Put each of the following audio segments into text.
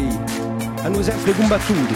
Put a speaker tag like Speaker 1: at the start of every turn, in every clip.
Speaker 1: noi a noi sempre combattuti.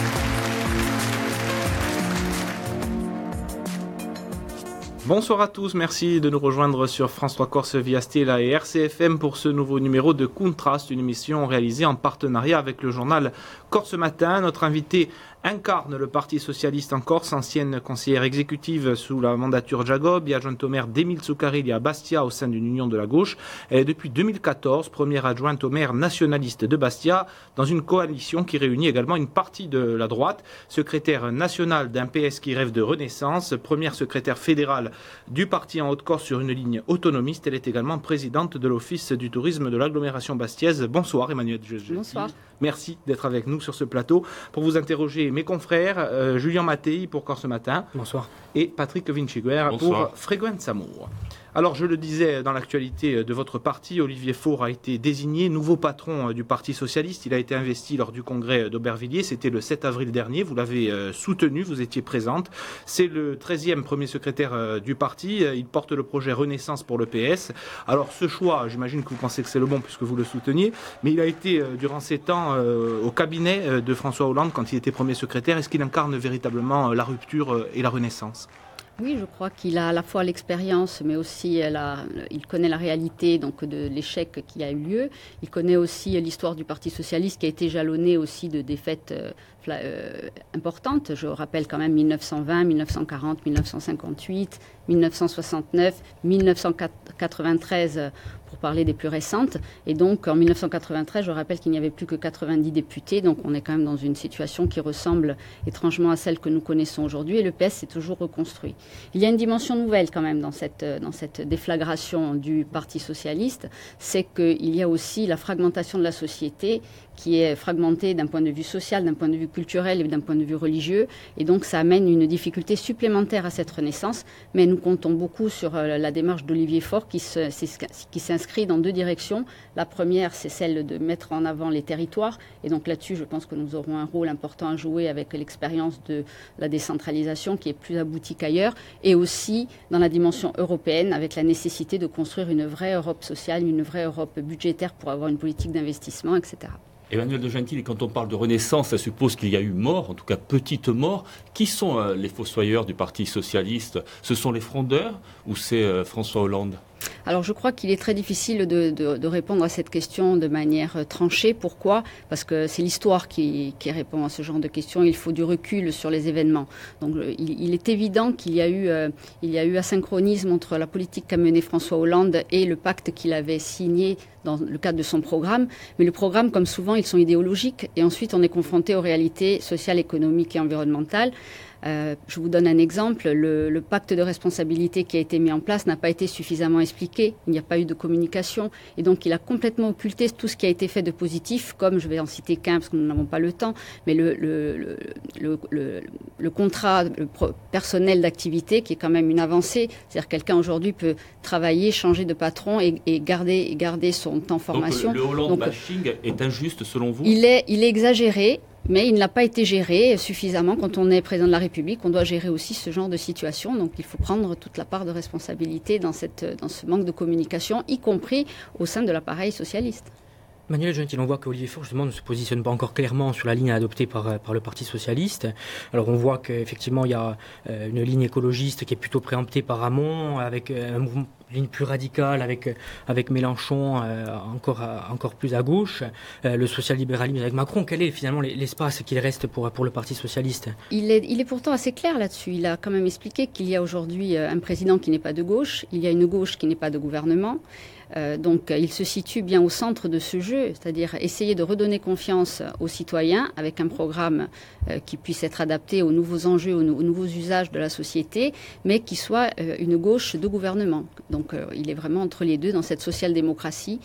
Speaker 2: Bonsoir à tous, merci de nous rejoindre sur France 3 Corse via Stella et RCFM pour ce nouveau numéro de Contraste, une émission réalisée en partenariat avec le journal Corse Matin. Notre invité incarne le Parti Socialiste en Corse, ancienne conseillère exécutive sous la mandature Jacob et adjointe au maire d'Émile Soukarili à Bastia au sein d'une union de la gauche. Elle est depuis 2014 première adjointe au maire nationaliste de Bastia dans une coalition qui réunit également une partie de la droite. Secrétaire nationale d'un PS qui rêve de renaissance, première secrétaire fédérale du parti en Haute-Corse sur une ligne autonomiste. Elle est également présidente de l'Office du tourisme de l'agglomération bastiaise. Bonsoir Emmanuel Djeji.
Speaker 3: Bonsoir.
Speaker 2: Merci d'être avec nous sur ce plateau pour vous interroger mes confrères, Julien Mattei pour Corse Matin.
Speaker 4: Bonsoir.
Speaker 2: Et Patrick Vinciguer pour Frequenza Amour. Alors, je le disais dans l'actualité de votre parti, Olivier Faure a été désigné nouveau patron du Parti Socialiste. Il a été investi lors du congrès d'Aubervilliers. C'était le 7 avril dernier. Vous l'avez soutenu, vous étiez présente. C'est le 13e premier secrétaire du parti. Il porte le projet Renaissance pour le PS. Alors, ce choix, j'imagine que vous pensez que c'est le bon puisque vous le souteniez. Mais il a été, durant ces temps, au cabinet de François Hollande quand il était premier secrétaire. Est-ce qu'il incarne véritablement la rupture et la renaissance ?
Speaker 3: Oui, je crois qu'il a à la fois l'expérience, mais aussi il connaît la réalité donc de l'échec qui a eu lieu. Il connaît aussi l'histoire du Parti Socialiste qui a été jalonnée aussi de défaites importantes. Je rappelle quand même 1920, 1940, 1958, 1969, 1993 pour parler des plus récentes. Et donc en 1993, je rappelle qu'il n'y avait plus que 90 députés. Donc on est quand même dans une situation qui ressemble étrangement à celle que nous connaissons aujourd'hui. Et le PS s'est toujours reconstruit. Il y a une dimension nouvelle quand même dans cette déflagration du Parti Socialiste. C'est qu'il y a aussi la fragmentation de la société qui est fragmentée d'un point de vue social, d'un point de vue culturel et d'un point de vue religieux. Et donc ça amène une difficulté supplémentaire à cette renaissance. Mais nous comptons beaucoup sur la démarche d'Olivier Faure qui s'inscrit dans deux directions. La première, c'est celle de mettre en avant les territoires. Et donc là-dessus, je pense que nous aurons un rôle important à jouer avec l'expérience de la décentralisation qui est plus aboutie qu'ailleurs. Et aussi dans la dimension européenne avec la nécessité de construire une vraie Europe sociale, une vraie Europe budgétaire pour avoir une politique d'investissement, etc.
Speaker 5: Emmanuel de Gentil, quand on parle de renaissance, ça suppose qu'il y a eu mort, en tout cas petite mort. Qui sont les fossoyeurs du Parti Socialiste ? Ce sont les frondeurs ou c'est François Hollande ?
Speaker 3: Alors je crois qu'il est très difficile de répondre à cette question de manière tranchée. Pourquoi ? Parce que c'est l'histoire qui répond à ce genre de questions. Il faut du recul sur les événements. Donc il est évident qu'il y a eu asynchronisme entre la politique qu'a menée François Hollande et le pacte qu'il avait signé dans le cadre de son programme. Mais le programme, comme souvent, ils sont idéologiques. Et ensuite, on est confronté aux réalités sociales, économiques et environnementales. Je vous donne un exemple. Le pacte de responsabilité qui a été mis en place n'a pas été suffisamment expliqué. Il n'y a pas eu de communication. Et donc, il a complètement occulté tout ce qui a été fait de positif, comme, je vais en citer qu'un parce que nous n'avons pas le temps, mais le contrat personnel d'activité qui est quand même une avancée. C'est-à-dire que quelqu'un aujourd'hui peut travailler, changer de patron et garder son temps formation.
Speaker 5: Donc, le Hollande bashing est injuste selon vous ?
Speaker 3: Il est exagéré. Mais il n'a pas été géré suffisamment. Quand on est président de la République, on doit gérer aussi ce genre de situation. Donc il faut prendre toute la part de responsabilité dans ce manque de communication, y compris au sein de l'appareil socialiste.
Speaker 4: Manuel Gentil, on voit qu'Olivier Faure, justement, ne se positionne pas encore clairement sur la ligne adoptée par le Parti Socialiste. Alors, on voit qu'effectivement, il y a une ligne écologiste qui est plutôt préemptée par Hamon, avec un mouvement, une ligne plus radicale avec Mélenchon encore plus à gauche, le social-libéralisme avec Macron. Quel est finalement l'espace qu'il reste pour le Parti Socialiste ?
Speaker 3: Il est pourtant assez clair là-dessus. Il a quand même expliqué qu'il y a aujourd'hui un président qui n'est pas de gauche, il y a une gauche qui n'est pas de gouvernement. Donc il se situe bien au centre de ce jeu, c'est-à-dire essayer de redonner confiance aux citoyens avec un programme qui puisse être adapté aux nouveaux enjeux, aux nouveaux usages de la société, mais qui soit une gauche de gouvernement. Donc il est vraiment entre les deux dans cette social-démocratie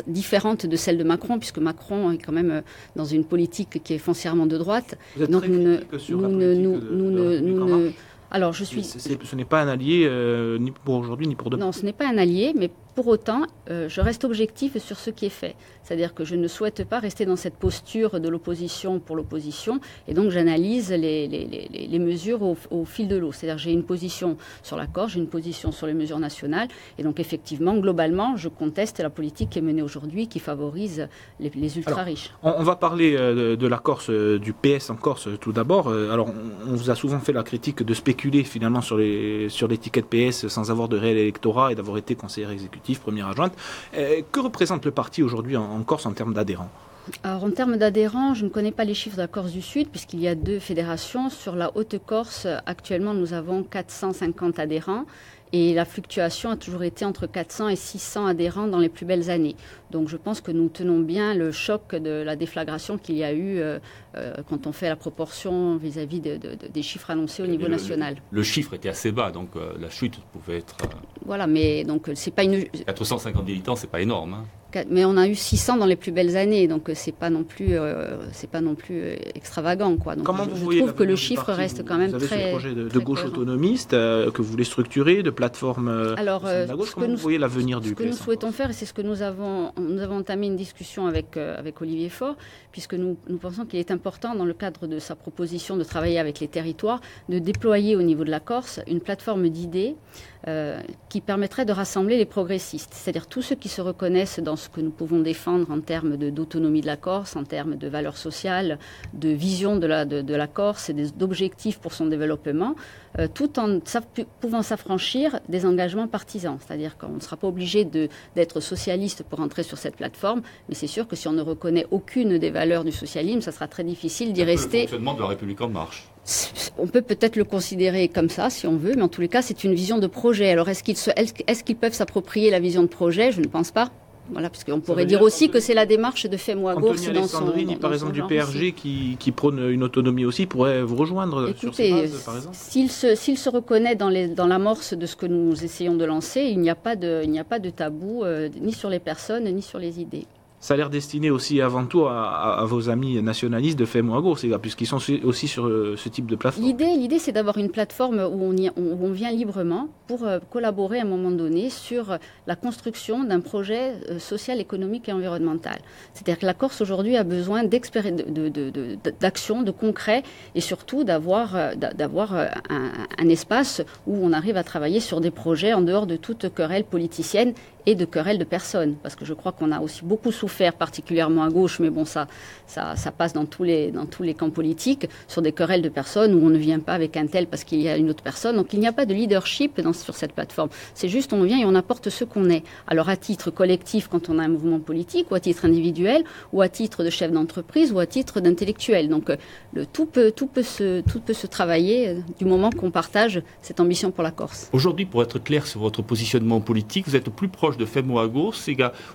Speaker 3: différente de celle de Macron, puisque Macron est quand même dans une politique qui est foncièrement de droite.
Speaker 2: Vous êtes très critique sur la politique
Speaker 3: alors, ce
Speaker 2: n'est pas un allié ni pour aujourd'hui ni pour demain.
Speaker 3: Non, ce n'est pas un allié, mais pour autant, je reste objective sur ce qui est fait. C'est-à-dire que je ne souhaite pas rester dans cette posture de l'opposition pour l'opposition, et donc j'analyse les mesures au fil de l'eau. C'est-à-dire que j'ai une position sur la Corse, j'ai une position sur les mesures nationales, et donc effectivement, globalement, je conteste la politique qui est menée aujourd'hui, qui favorise les ultra-riches.
Speaker 2: On va parler de la Corse, du PS en Corse tout d'abord. Alors, on vous a souvent fait la critique de spéculer finalement sur l'étiquette PS sans avoir de réel électorat et d'avoir été conseillère exécutive, première adjointe. Que représente le parti aujourd'hui en Corse en termes d'adhérents ?
Speaker 3: Alors, en termes d'adhérents, je ne connais pas les chiffres de la Corse du Sud, puisqu'il y a 2 fédérations. Sur la Haute-Corse, actuellement, nous avons 450 adhérents. Et la fluctuation a toujours été entre 400 et 600 adhérents dans les plus belles années. Donc je pense que nous tenons bien le choc de la déflagration qu'il y a eu quand on fait la proportion vis-à-vis des chiffres annoncés au niveau national.
Speaker 5: Le chiffre était assez bas, donc la chute pouvait être...
Speaker 3: Voilà, mais donc c'est pas une...
Speaker 5: 450 militants, c'est pas énorme, hein.
Speaker 3: Mais on a eu 600 dans les plus belles années, donc c'est pas non plus extravagant, quoi. Donc
Speaker 2: comment
Speaker 3: je
Speaker 2: vous
Speaker 3: trouve que le chiffre reste quand même très...
Speaker 2: Vous avez ce projet de gauche autonomiste que vous voulez structurer, de plateforme
Speaker 3: Alors,
Speaker 2: de la gauche. Comment vous voyez l'avenir du PS?
Speaker 3: Ce que nous souhaitons faire, et c'est ce que nous avons entamé une discussion avec Olivier Faure, puisque nous pensons qu'il est important, dans le cadre de sa proposition de travailler avec les territoires, de déployer au niveau de la Corse une plateforme d'idées qui permettrait de rassembler les progressistes, c'est-à-dire tous ceux qui se reconnaissent dans ce que nous pouvons défendre en termes d'autonomie de la Corse, en termes de valeurs sociales, de vision de la Corse et d'objectifs pour son développement, tout en pouvant s'affranchir des engagements partisans. C'est-à-dire qu'on ne sera pas obligé d'être socialiste pour entrer sur cette plateforme, mais c'est sûr que si on ne reconnaît aucune des valeurs du socialisme, ça sera très difficile d'y rester.
Speaker 5: Le fonctionnement de la République en marche.
Speaker 3: On peut peut-être le considérer comme ça, si on veut, mais en tous les cas, c'est une vision de projet. Alors, est-ce qu'ils peuvent s'approprier la vision de projet ? Je ne pense pas. Voilà, parce qu'on pourrait dire aussi que c'est la démarche de Femo-Agours
Speaker 2: dans son par exemple, du PRG qui prône une autonomie aussi, pourrait vous rejoindre.
Speaker 3: Écoutez,
Speaker 2: sur ces bases, par exemple.
Speaker 3: S'il se reconnaît dans l'amorce de ce que nous essayons de lancer, il n'y a pas de tabou, ni sur les personnes, ni sur les idées.
Speaker 2: Ça a l'air destiné aussi avant tout à vos amis nationalistes de Femo-Agours, puisqu'ils sont aussi sur ce type de plateforme.
Speaker 3: L'idée, c'est d'avoir une plateforme où on vient librement pour collaborer à un moment donné sur la construction d'un projet social, économique et environnemental. C'est-à-dire que la Corse aujourd'hui a besoin d'actions, de concret, et surtout d'avoir un espace où on arrive à travailler sur des projets en dehors de toute querelle politicienne et de querelles de personnes, parce que je crois qu'on a aussi beaucoup souffert, particulièrement à gauche, mais bon, ça passe dans tous les camps politiques, sur des querelles de personnes où on ne vient pas avec un tel parce qu'il y a une autre personne. Donc il n'y a pas de leadership sur cette plateforme. C'est juste on vient et on apporte ce qu'on est. Alors à titre collectif quand on a un mouvement politique, ou à titre individuel, ou à titre de chef d'entreprise, ou à titre d'intellectuel. Donc tout peut se travailler du moment qu'on partage cette ambition pour la Corse.
Speaker 5: Aujourd'hui, pour être clair sur votre positionnement politique, vous êtes plus proche de Femo-Agours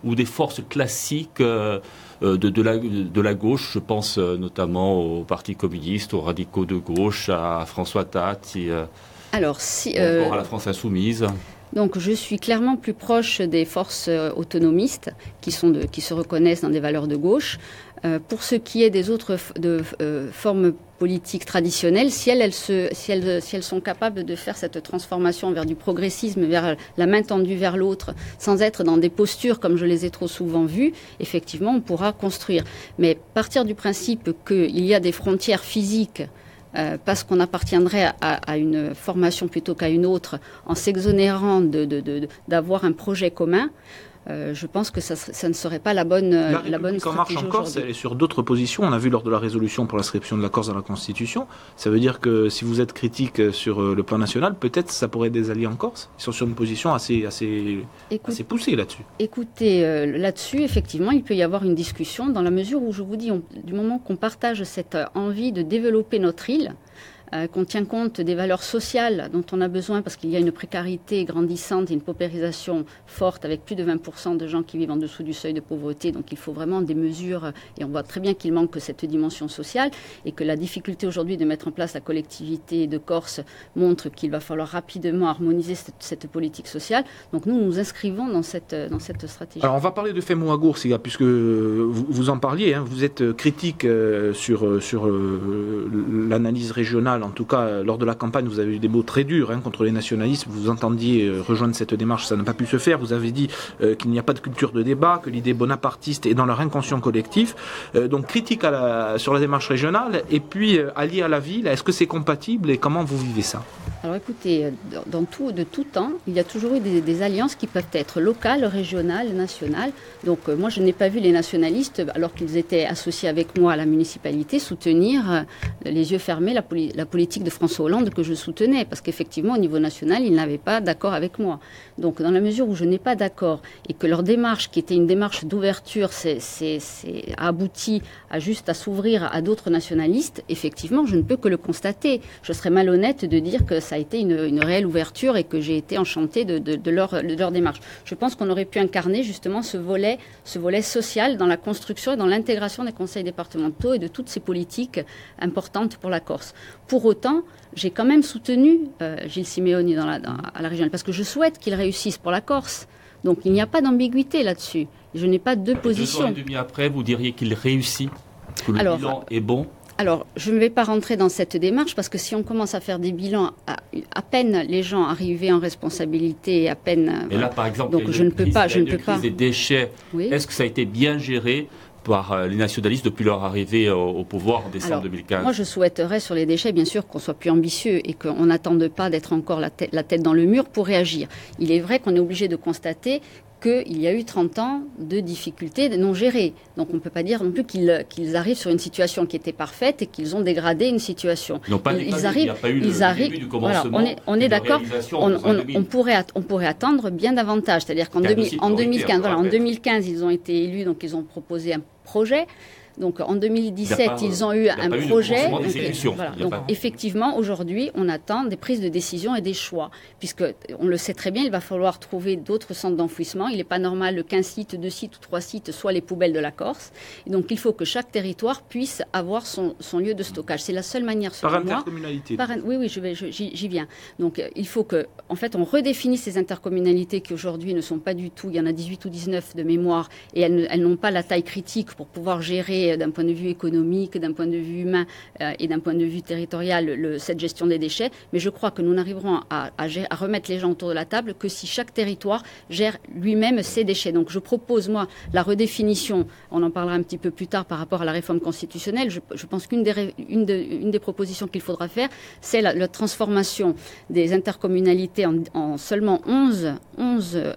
Speaker 5: ou des forces classiques de la gauche, je pense notamment au Parti communiste, aux radicaux de gauche, à François Tatte,
Speaker 3: encore
Speaker 5: à la France insoumise.
Speaker 3: Donc je suis clairement plus proche des forces autonomistes qui se reconnaissent dans des valeurs de gauche. Pour ce qui est des autres formes politiques traditionnelles, si elles sont capables de faire cette transformation vers du progressisme, vers la main tendue vers l'autre, sans être dans des postures comme je les ai trop souvent vues, effectivement, on pourra construire. Mais partir du principe qu'il y a des frontières physiques parce qu'on appartiendrait à une formation plutôt qu'à une autre, en s'exonérant d'avoir un projet commun, je pense que ça ne serait pas la bonne stratégie
Speaker 2: En Marche en Corse, elle est sur d'autres positions. On a vu lors de la résolution pour l'inscription de la Corse dans la Constitution. Ça veut dire que si vous êtes critique sur le plan national, peut-être ça pourrait être des alliés en Corse. Ils sont sur une position assez poussée là-dessus.
Speaker 3: Écoutez, là-dessus, effectivement, il peut y avoir une discussion dans la mesure où, je vous dis, du moment qu'on partage cette envie de développer notre île, qu'on tient compte des valeurs sociales dont on a besoin parce qu'il y a une précarité grandissante et une paupérisation forte avec plus de 20% de gens qui vivent en dessous du seuil de pauvreté. Donc il faut vraiment des mesures et on voit très bien qu'il manque cette dimension sociale et que la difficulté aujourd'hui de mettre en place la collectivité de Corse montre qu'il va falloir rapidement harmoniser cette politique sociale. Donc nous nous inscrivons dans cette stratégie.
Speaker 2: Alors on va parler de Femo-Agours, puisque vous en parliez. Vous êtes critique sur l'analyse régionale régional, en tout cas lors de la campagne, vous avez eu des mots très durs contre les nationalistes. Vous entendiez rejoindre cette démarche, ça n'a pas pu se faire. Vous avez dit qu'il n'y a pas de culture de débat, que l'idée bonapartiste est dans leur inconscient collectif. Donc critique sur la démarche régionale et puis allié à la ville. Est-ce que c'est compatible et comment vous vivez ça?
Speaker 3: Alors écoutez, de tout temps, il y a toujours eu des alliances qui peuvent être locales, régionales, nationales. Donc moi, je n'ai pas vu les nationalistes, alors qu'ils étaient associés avec moi à la municipalité, soutenir les yeux fermés la politique de François Hollande que je soutenais. Parce qu'effectivement, au niveau national, ils n'avaient pas d'accord avec moi. Donc dans la mesure où je n'ai pas d'accord et que leur démarche, qui était une démarche d'ouverture, a abouti à s'ouvrir à d'autres nationalistes, effectivement, je ne peux que le constater. Je serais malhonnête de dire que ça a été une réelle ouverture et que j'ai été enchantée de leur démarche. Je pense qu'on aurait pu incarner justement ce volet social dans la construction et dans l'intégration des conseils départementaux et de toutes ces politiques importantes pour la Corse. Pour autant, j'ai quand même soutenu Gilles Simeoni à la régionale parce que je souhaite qu'il réussisse pour la Corse. Donc il n'y a pas d'ambiguïté là-dessus. Je n'ai pas de position.
Speaker 5: 2 ans et demi après, vous diriez qu'il réussit, que le bilan est bon?
Speaker 3: Alors, je ne vais pas rentrer dans cette démarche parce que si on commence à faire des bilans, à peine les gens arrivés en responsabilité, à peine...
Speaker 5: Et là, par exemple,
Speaker 3: donc je ne peux pas...
Speaker 5: des déchets, oui. Est-ce que ça a été bien géré par les nationalistes depuis leur arrivée au pouvoir en décembre 2015?
Speaker 3: Moi, je souhaiterais sur les déchets, bien sûr, qu'on soit plus ambitieux et qu'on n'attende pas d'être encore la tête dans le mur pour réagir. Il est vrai qu'on est obligé de constater qu'il y a eu 30 ans de difficultés non gérées. Donc on ne peut pas dire non plus qu'ils arrivent sur une situation qui était parfaite et qu'ils ont dégradé une situation.
Speaker 5: Ils arrivent, il n'y a pas eu le début du commencement.
Speaker 3: Voilà, on est d'accord, on pourrait attendre bien davantage. C'est-à-dire qu'en 2015, ils ont été élus, donc ils ont proposé un projet. Donc en 2017, ils ont eu un projet. Voilà. Donc effectivement, aujourd'hui, on attend des prises de décision et des choix. Puisque, on le sait très bien, il va falloir trouver d'autres centres d'enfouissement. Il n'est pas normal qu'un site, 2 sites ou 3 sites soient les poubelles de la Corse. Et donc il faut que chaque territoire puisse avoir son lieu de stockage. C'est la seule manière, selon moi.
Speaker 2: Par intercommunalité.
Speaker 3: Oui, j'y viens. Donc il faut que, en fait, on redéfinisse ces intercommunalités qui aujourd'hui ne sont pas du tout, il y en a 18 ou 19 de mémoire, et elles n'ont pas la taille critique pour pouvoir gérer d'un point de vue économique, d'un point de vue humain et d'un point de vue territorial cette gestion des déchets. Mais je crois que nous n'arriverons à remettre les gens autour de la table que si chaque territoire gère lui-même ses déchets. Donc je propose, moi, la redéfinition, on en parlera un petit peu plus tard par rapport à la réforme constitutionnelle. Je pense qu'une des propositions qu'il faudra faire, c'est la transformation des intercommunalités en seulement 11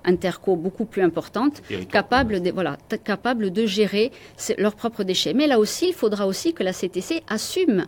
Speaker 3: intercos beaucoup plus importantes, capables de gérer leurs propres déchets. Mais là aussi, il faudra aussi que la CTC assume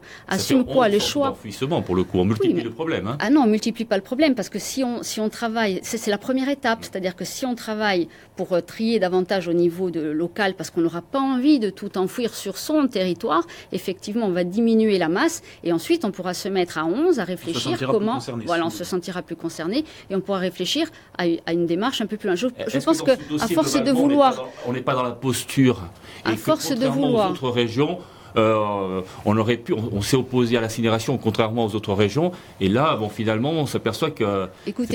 Speaker 3: quoi, les choix.
Speaker 5: D'enfouissement, pour le coup, on multiplie le problème. Hein.
Speaker 3: Ah non, on multiplie pas le problème, parce que si on travaille, c'est la première étape, c'est-à-dire que si on travaille pour trier davantage au niveau local, parce qu'on n'aura pas envie de tout enfouir sur son territoire, effectivement, on va diminuer la masse, et ensuite on pourra se mettre à 11, à réfléchir comment... Voilà, on se sentira plus concerné, et on pourra réfléchir à une démarche un peu plus loin. Je pense qu'à force de vouloir...
Speaker 5: On n'est pas dans la posture...
Speaker 3: À force de vouloir...
Speaker 5: aux autres régions, on s'est opposé à l'incinération contrairement aux autres régions, et là, finalement, on s'aperçoit que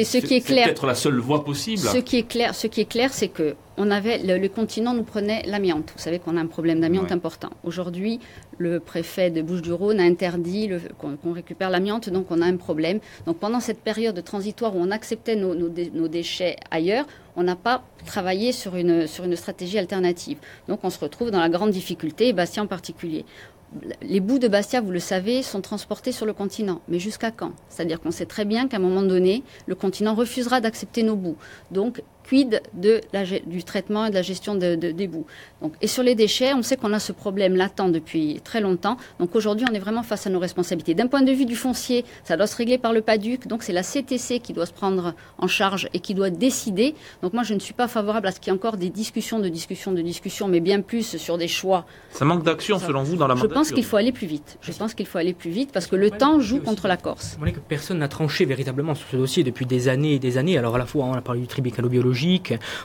Speaker 5: c'est peut-être la seule voie possible.
Speaker 3: Ce qui est clair, c'est que le continent nous prenait l'amiante. Vous savez qu'on a un problème d'amiante important. Aujourd'hui, le préfet de Bouches-du-Rhône a interdit qu'on récupère l'amiante, donc on a un problème. Donc pendant cette période transitoire où on acceptait nos déchets ailleurs, on n'a pas travaillé sur une stratégie alternative. Donc on se retrouve dans la grande difficulté, et Bastia en particulier. Les bouts de Bastia, vous le savez, sont transportés sur le continent. Mais jusqu'à quand? C'est-à-dire qu'on sait très bien qu'à un moment donné, le continent refusera d'accepter nos bouts. Donc, quid du traitement et de la gestion des bouts. Donc, et sur les déchets, on sait qu'on a ce problème latent depuis très longtemps. Donc aujourd'hui, on est vraiment face à nos responsabilités. D'un point de vue du foncier, ça doit se régler par le PADUC. Donc c'est la CTC qui doit se prendre en charge et qui doit décider. Donc moi, je ne suis pas favorable à ce qu'il y ait encore des discussions, mais bien plus sur des choix.
Speaker 2: Ça manque d'action selon vous dans la mandature?
Speaker 3: Je pense qu'il faut aller plus vite. Parce que le temps joue contre la Corse.
Speaker 4: On est que personne n'a tranché véritablement sur ce dossier depuis des années et des années. Alors à la fois, on a parlé du tri mécano-biologique,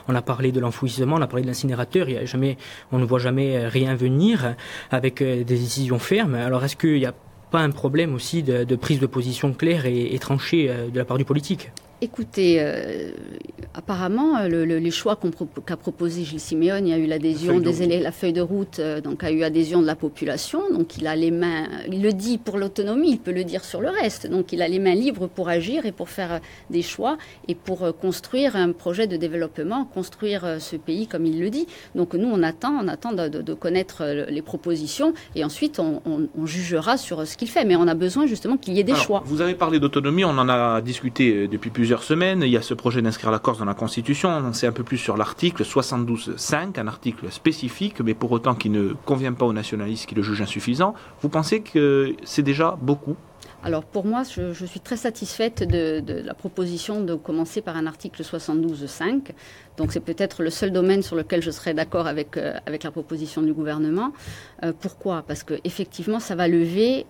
Speaker 4: on a parlé de l'enfouissement, on a parlé de l'incinérateur. On ne voit jamais rien venir avec des décisions fermes. Alors est-ce qu'il n'y a pas un problème aussi de prise de position claire et tranchée de la part du politique?
Speaker 3: Écoutez, Apparemment, les choix qu'a proposé Gilles Simeone, il y a eu l'adhésion la feuille de route, donc a eu adhésion de la population. Donc il a les mains, il le dit pour l'autonomie, il peut le dire sur le reste. Donc il a les mains libres pour agir et pour faire des choix et pour construire un projet de développement, construire ce pays comme il le dit. Donc nous, on attend de connaître les propositions et ensuite on jugera sur ce qu'il fait. Mais on a besoin justement qu'il y ait des choix.
Speaker 2: Vous avez parlé d'autonomie, on en a discuté depuis plusieurs semaines. Il y a ce projet d'inscrire la Corse dans la Constitution. On en sait un peu plus sur l'article 72.5, un article spécifique, mais pour autant qui ne convient pas aux nationalistes qui le jugent insuffisant. Vous pensez que c'est déjà beaucoup ?
Speaker 3: Alors pour moi, je suis très satisfaite de la proposition de commencer par un article 72.5. Donc c'est peut-être le seul domaine sur lequel je serais d'accord avec la proposition du gouvernement. Pourquoi ? Parce qu'effectivement, ça va lever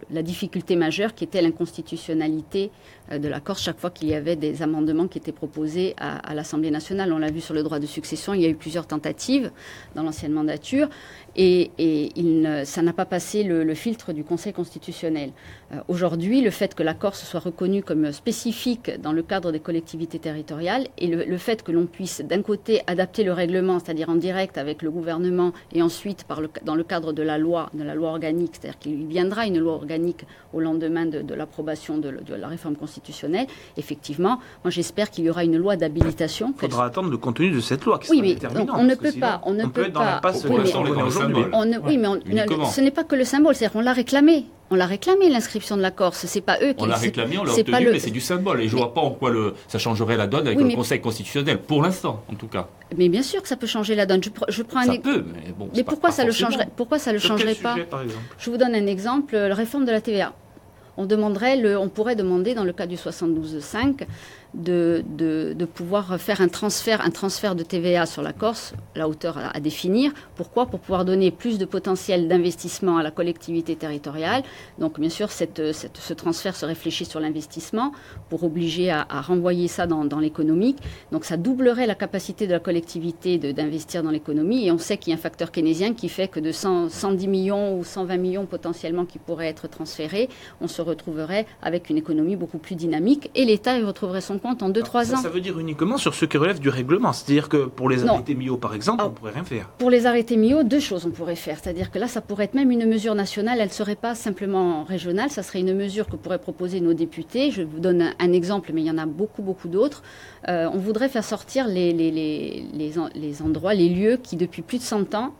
Speaker 3: la difficulté majeure qui était l'inconstitutionnalité de la Corse chaque fois qu'il y avait des amendements qui étaient proposés à l'Assemblée nationale. On l'a vu sur le droit de succession, il y a eu plusieurs tentatives dans l'ancienne mandature et ça n'a pas passé le filtre du Conseil constitutionnel. Aujourd'hui, le fait que la Corse soit reconnue comme spécifique dans le cadre des collectivités territoriales et le fait que l'on puisse d'un côté adapter le règlement, c'est-à-dire en direct avec le gouvernement et ensuite dans le cadre de la loi organique, c'est-à-dire qu'il viendra une loi organique au lendemain de l'approbation de la réforme constitutionnelle, effectivement, moi j'espère qu'il y aura une loi d'habilitation.
Speaker 2: Il faudra attendre le contenu de cette loi qui
Speaker 3: sera
Speaker 2: déterminante.
Speaker 3: On ne peut pas.
Speaker 2: On peut être dans l'impasse
Speaker 3: pour
Speaker 2: l'instant qu'on est aujourd'hui.
Speaker 3: Oui, mais ce n'est pas que le symbole, c'est-à-dire qu'on l'a réclamé. On l'a réclamé, l'inscription de la Corse. C'est pas eux qui...
Speaker 5: On l'a réclamé, on l'a obtenu, mais c'est du symbole. Et je ne vois pas en quoi ça changerait la donne avec le Conseil constitutionnel, pour l'instant, en tout cas.
Speaker 3: Mais bien sûr que ça peut changer la donne. Je prends
Speaker 5: ça peut, mais bon...
Speaker 3: Mais pourquoi ça le changerait pas ?
Speaker 2: Sujet, par exemple ?
Speaker 3: Je vous donne un exemple, la réforme de la TVA. On pourrait demander, dans le cas du 72.5, de pouvoir faire un transfert de TVA sur la Corse, la hauteur à définir. Pourquoi ? Pour pouvoir donner plus de potentiel d'investissement à la collectivité territoriale. Donc, bien sûr, ce transfert se réfléchit sur l'investissement pour obliger à renvoyer ça dans l'économique. Donc, ça doublerait la capacité de la collectivité d'investir dans l'économie. Et on sait qu'il y a un facteur keynésien qui fait que de 110 millions ou 120 millions potentiellement qui pourraient être transférés, on se retrouverait avec une économie beaucoup plus dynamique et l'État y retrouverait son compte en 2-3 ans.
Speaker 2: Ça veut dire uniquement sur ce qui relève du règlement. C'est-à-dire que pour les arrêtés MIO, par exemple, on ne pourrait rien faire.
Speaker 3: Pour les arrêtés MIO, 2 choses on pourrait faire. C'est-à-dire que là, ça pourrait être même une mesure nationale. Elle ne serait pas simplement régionale. Ça serait une mesure que pourraient proposer nos députés. Je vous donne un exemple, mais il y en a beaucoup, beaucoup d'autres. On voudrait faire sortir les endroits, les lieux qui, depuis plus de 100 ans,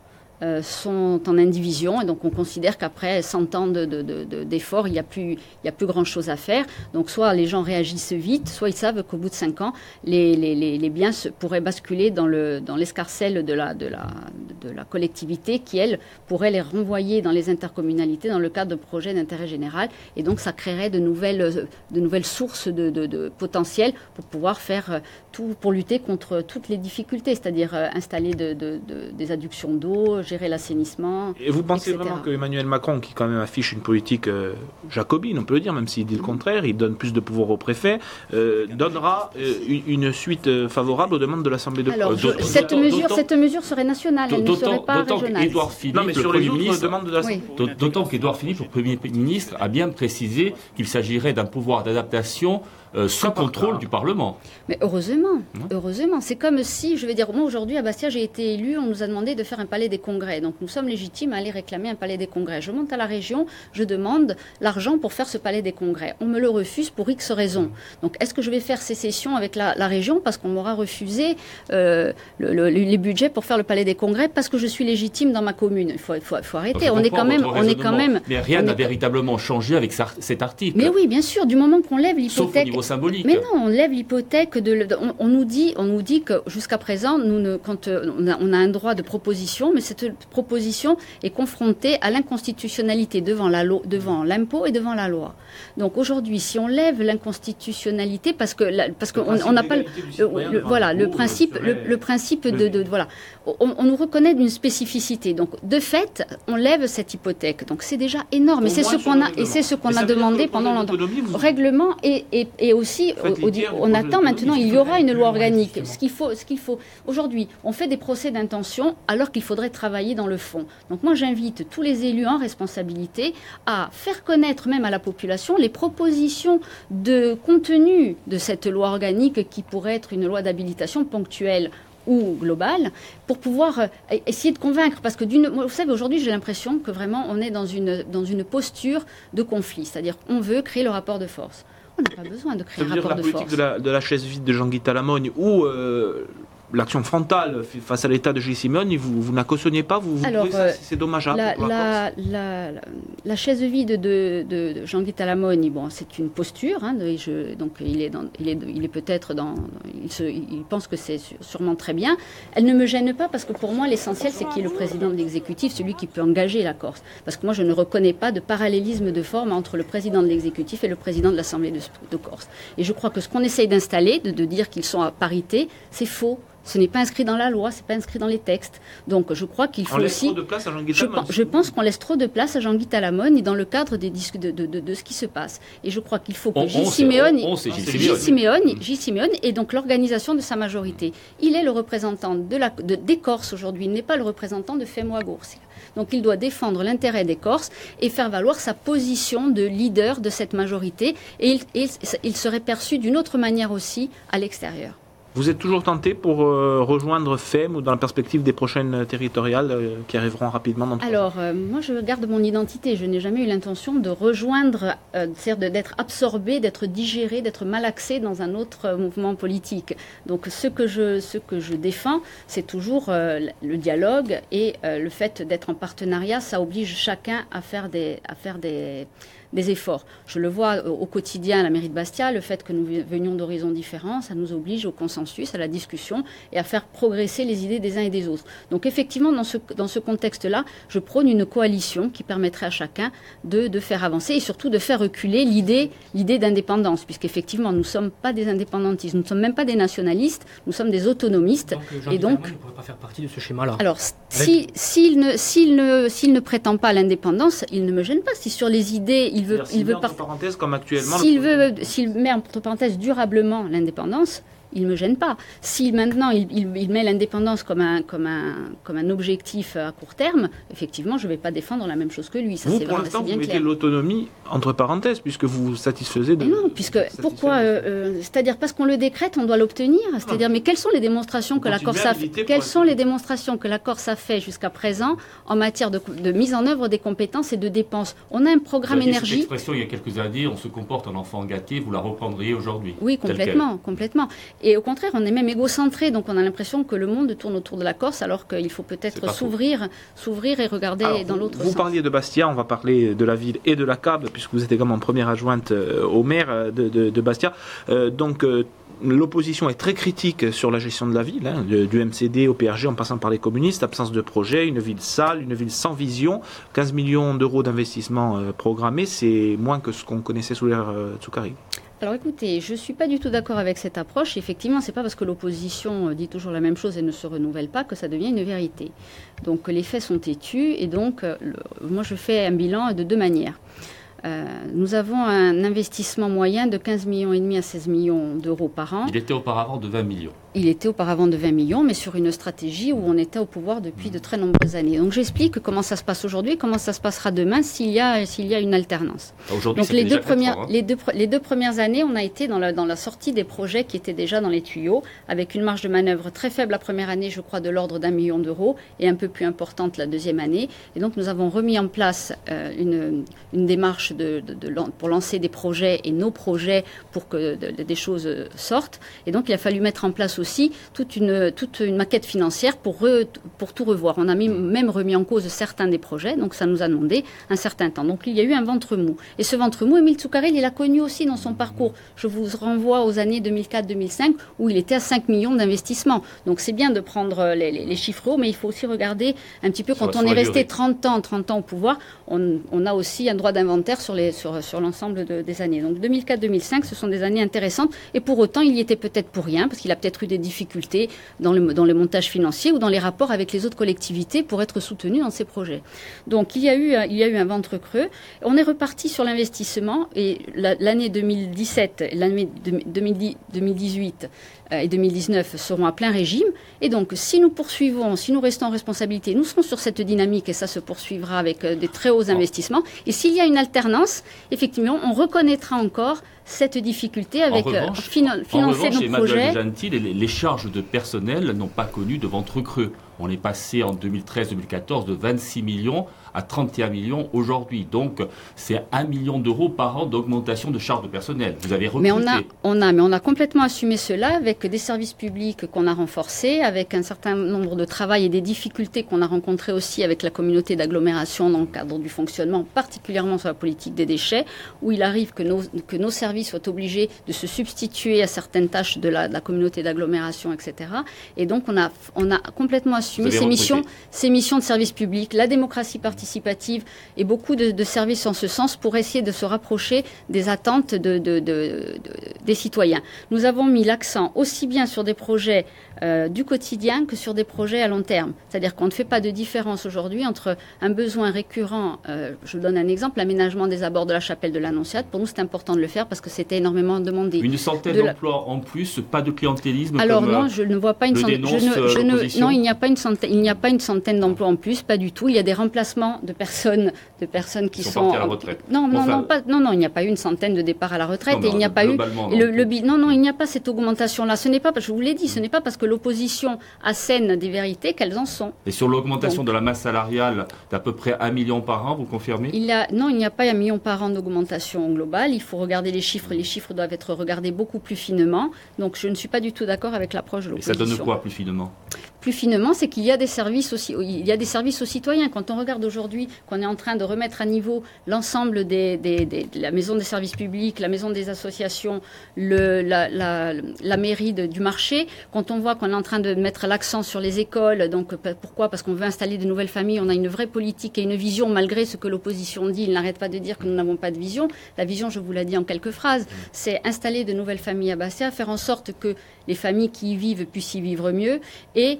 Speaker 3: sont en indivision et donc on considère qu'après 100 ans d'efforts, il n'y a plus grand-chose à faire. Donc soit les gens réagissent vite, soit ils savent qu'au bout de 5 ans, les biens pourraient basculer dans l'escarcelle de la collectivité qui, elle, pourrait les renvoyer dans les intercommunalités dans le cadre de projets d'intérêt général. Et donc ça créerait de nouvelles sources de potentiel pour pouvoir faire tout, pour lutter contre toutes les difficultés, c'est-à-dire installer des adductions d'eau, gérer l'assainissement.
Speaker 2: Et vous pensez vraiment que Emmanuel Macron, qui quand même affiche une politique jacobine, on peut le dire, même s'il dit le contraire, il donne plus de pouvoir au préfet, donnera une suite favorable aux demandes de l'Assemblée de
Speaker 3: Alors, cette mesure serait nationale, elle ne serait pas régionale.
Speaker 5: D'autant qu'Édouard Philippe, le Premier ministre, a bien précisé qu'il s'agirait d'un pouvoir d'adaptation sous contrôle du Parlement.
Speaker 3: Mais heureusement. C'est comme si, je vais dire, moi aujourd'hui à Bastia, j'ai été élu, on nous a demandé de faire un palais des congrès. Donc nous sommes légitimes à aller réclamer un palais des congrès. Je monte à la région, je demande l'argent pour faire ce palais des congrès. On me le refuse pour X raisons. Donc est-ce que je vais faire sécession avec la région parce qu'on m'aura refusé les budgets pour faire le palais des congrès parce que je suis légitime dans ma commune? Il faut arrêter. On est quand même.
Speaker 5: Mais rien n'a véritablement changé avec cet article.
Speaker 3: Mais oui, bien sûr, du moment qu'on lève l'hypothèque.
Speaker 5: Sauf au niveau symbolique.
Speaker 3: Mais non, on lève l'hypothèque on nous dit que jusqu'à présent, quand on a un droit de proposition, mais cette proposition est confrontée à l'inconstitutionnalité devant l'impôt et devant la loi. Donc aujourd'hui, si on lève l'inconstitutionnalité, parce qu'on n'a pas le principe voilà, on nous reconnaît d'une spécificité. Donc de fait, on lève cette hypothèque. Donc c'est déjà énorme. Et c'est ce qu'on a demandé pendant longtemps. Règlement et aussi on attend maintenant, il y aura une loi organique. Ce qu'il faut. Aujourd'hui, on fait des procès d'intention alors qu'il faudrait travailler travailler dans le fond. Donc moi, j'invite tous les élus en responsabilité à faire connaître même à la population les propositions de contenu de cette loi organique qui pourrait être une loi d'habilitation ponctuelle ou globale, pour pouvoir essayer de convaincre. Parce que, vous savez, aujourd'hui, j'ai l'impression que vraiment, on est dans une posture de conflit. C'est-à-dire qu'on veut créer le rapport de force. On n'a pas besoin de créer un rapport de force.
Speaker 2: Ça veut dire la politique de la chaise vide de Jean-Guy Talamogne ou l'action frontale face à l'État de Gilles Simeoni, vous n'a cautionniez pas, vous trouvez ça, c'est dommageable
Speaker 3: la chaise vide de Jean-Guy Talamogne, bon, c'est une posture, hein, donc il pense que c'est sûrement très bien. Elle ne me gêne pas parce que pour moi l'essentiel c'est qu'il est le président de l'exécutif, celui qui peut engager la Corse. Parce que moi je ne reconnais pas de parallélisme de forme entre le président de l'exécutif et le président de l'Assemblée de Corse. Et je crois que ce qu'on essaye d'installer, de dire qu'ils sont à parité, c'est faux. Ce n'est pas inscrit dans la loi, ce n'est pas inscrit dans les textes. Donc je crois qu'il faut aussi...
Speaker 2: On laisse trop de place à Jean-Guy Talamogne.
Speaker 3: Je pense qu'on laisse trop de place à Jean-Guy Talamogne dans le cadre de ce qui se passe. Et je crois qu'il faut que Gilles Simeoni et donc l'organisation de sa majorité. Il est le représentant des Corses aujourd'hui, il n'est pas le représentant de FEMUAGOR. Donc il doit défendre l'intérêt des Corses et faire valoir sa position de leader de cette majorité. Et il serait perçu d'une autre manière aussi à l'extérieur.
Speaker 2: Vous êtes toujours tenté pour rejoindre FEM ou dans la perspective des prochaines territoriales qui arriveront rapidement dans
Speaker 3: moi je garde mon identité. Je n'ai jamais eu l'intention de rejoindre, c'est-à-dire d'être absorbé, d'être digéré, d'être malaxé dans un autre mouvement politique. Donc ce que je défends, c'est toujours le dialogue et le fait d'être en partenariat. Ça oblige chacun à faire des efforts. Je le vois au quotidien à la mairie de Bastia, le fait que nous venions d'horizons différents, ça nous oblige au consensus, à la discussion et à faire progresser les idées des uns et des autres. Donc effectivement, dans ce contexte-là, je prône une coalition qui permettrait à chacun de faire avancer et surtout de faire reculer l'idée d'indépendance, puisqu'effectivement, nous ne sommes pas des indépendantistes, nous ne sommes même pas des nationalistes, nous sommes des autonomistes.
Speaker 4: Et donc, il ne pourrait pas faire partie de ce schéma-là.
Speaker 3: Alors, s'il ne prétend pas à l'indépendance, il ne me gêne pas. Si sur les idées, il veut
Speaker 2: entre parenthèses comme actuellement.
Speaker 3: S'il met entre parenthèses durablement l'indépendance, il ne me gêne pas. Si maintenant il met l'indépendance comme un objectif à court terme, effectivement, je ne vais pas défendre la même chose que lui. Ça,
Speaker 2: vous, pour l'instant, vous mettez l'autonomie entre parenthèses, puisque vous vous satisfaisez de...
Speaker 3: Mais non, pourquoi c'est-à-dire, parce qu'on le décrète, on doit l'obtenir. C'est-à-dire, mais quelles sont les démonstrations que la Corse a fait jusqu'à présent en matière de mise en œuvre des compétences et de dépenses? On a un programme énergie...
Speaker 5: Cette expression, il y a quelques années, on se comporte en enfant gâté, vous la reprendriez aujourd'hui?
Speaker 3: Oui, complètement. Et au contraire, on est même égocentré, donc on a l'impression que le monde tourne autour de la Corse, alors qu'il faut peut-être s'ouvrir et regarder dans l'autre sens.
Speaker 2: Vous parliez de Bastia, on va parler de la ville et de la CAB, puisque vous êtes également première adjointe au maire de Bastia. L'opposition est très critique sur la gestion de la ville, du MCD au PRG en passant par les communistes, absence de projet, une ville sale, une ville sans vision, 15 millions d'euros d'investissement programmés, c'est moins que ce qu'on connaissait sous l'ère Tsoukarí.
Speaker 3: Alors écoutez, je ne suis pas du tout d'accord avec cette approche. Effectivement, ce n'est pas parce que l'opposition dit toujours la même chose et ne se renouvelle pas que ça devient une vérité. Donc les faits sont têtus et donc moi je fais un bilan de deux manières. Nous avons un investissement moyen de 15,5 millions à 16 millions d'euros par an.
Speaker 5: Il était auparavant de 20 millions.
Speaker 3: Il était auparavant de 20 millions, mais sur une stratégie où on était au pouvoir depuis de très nombreuses années. Donc j'explique comment ça se passe aujourd'hui et comment ça se passera demain s'il y a une alternance.
Speaker 5: Aujourd'hui,
Speaker 3: donc les deux premières années, on a été dans la sortie des projets qui étaient déjà dans les tuyaux, avec une marge de manœuvre très faible la première année, je crois de l'ordre d'1 million d'euros, et un peu plus importante la deuxième année. Et donc nous avons remis en place une démarche pour lancer des projets et nos projets pour que des choses sortent. Et donc il a fallu mettre en place aussi toute une maquette financière pour tout revoir. On a même remis en cause certains des projets, donc ça nous a demandé un certain temps. Donc il y a eu un ventre mou. Et ce ventre mou, Émile Tsoukarí, il l'a connu aussi dans son parcours. Je vous renvoie aux années 2004-2005 où il était à 5 millions d'investissements. Donc c'est bien de prendre les chiffres hauts, mais il faut aussi regarder un petit peu quand on est resté 30 ans au pouvoir, on a aussi un droit d'inventaire sur l'ensemble des années. Donc 2004-2005, ce sont des années intéressantes et pour autant il y était peut-être pour rien parce qu'il a peut-être eu des difficultés dans le montage financier ou dans les rapports avec les autres collectivités pour être soutenus dans ces projets. Donc il y a eu un ventre creux. On est reparti sur l'investissement et l'année 2017, l'année 2018 et 2019 seront à plein régime. Et donc, si nous poursuivons, si nous restons en responsabilité, nous serons sur cette dynamique et ça se poursuivra avec des très hauts investissements. Et s'il y a une alternance, effectivement, on reconnaîtra encore cette difficulté avec financer nos projets.
Speaker 5: Gentil, les charges de personnel n'ont pas connu de ventre creux. On est passé en 2013-2014 de 26 millions à 31 millions aujourd'hui. Donc, c'est 1 million d'euros par an d'augmentation de charges de personnel. Vous avez recruté.
Speaker 3: Mais on a complètement assumé cela avec des services publics qu'on a renforcés, avec un certain nombre de travail et des difficultés qu'on a rencontrées aussi avec la communauté d'agglomération dans le cadre du fonctionnement, particulièrement sur la politique des déchets, où il arrive que nos services soient obligés de se substituer à certaines tâches de la communauté d'agglomération, etc. Et donc, on a complètement assumé ces missions de service public, la démocratie participative et beaucoup de services en ce sens pour essayer de se rapprocher des attentes des citoyens. Nous avons mis l'accent aussi bien sur des projets du quotidien que sur des projets à long terme. C'est-à-dire qu'on ne fait pas de différence aujourd'hui entre un besoin récurrent, je vous donne un exemple, l'aménagement des abords de la chapelle de l'Annonciade. Pour nous, c'est important de le faire parce que c'était énormément demandé.
Speaker 5: Une centaine d'emplois en plus, pas de clientélisme.
Speaker 3: Alors non, je ne vois pas une centaine. Non, il n'y a pas une centaine d'emplois en plus, pas du tout. Il y a des remplacements de personnes qui sont
Speaker 5: parties à la retraite.
Speaker 3: Non, il n'y a pas eu une centaine de départs à la retraite et il n'y a pas eu il n'y a pas cette augmentation-là. Ce n'est pas, je vous l'ai dit, ce n'est pas parce que l'opposition assène des vérités qu'elles en sont.
Speaker 5: Et sur l'augmentation de la masse salariale d'à peu près 1 million par an, vous confirmez ?
Speaker 3: Non, il n'y a pas 1 million par an d'augmentation globale. Il faut regarder les chiffres. Les chiffres doivent être regardés beaucoup plus finement. Donc je ne suis pas du tout d'accord avec l'approche de l'opposition.
Speaker 5: Et ça donne quoi plus finement ?
Speaker 3: Plus finement, c'est qu'il y a des services aussi, il y a des services aux citoyens. Quand on regarde aujourd'hui qu'on est en train de remettre à niveau l'ensemble de la maison des services publics, la maison des associations, la mairie du marché, quand on voit qu'on est en train de mettre l'accent sur les écoles, donc pourquoi ? Parce qu'on veut installer de nouvelles familles, on a une vraie politique et une vision, malgré ce que l'opposition dit, il n'arrête pas de dire que nous n'avons pas de vision. La vision, je vous l'ai dit en quelques phrases, c'est installer de nouvelles familles à Bastia, faire en sorte que les familles qui y vivent puissent y vivre mieux et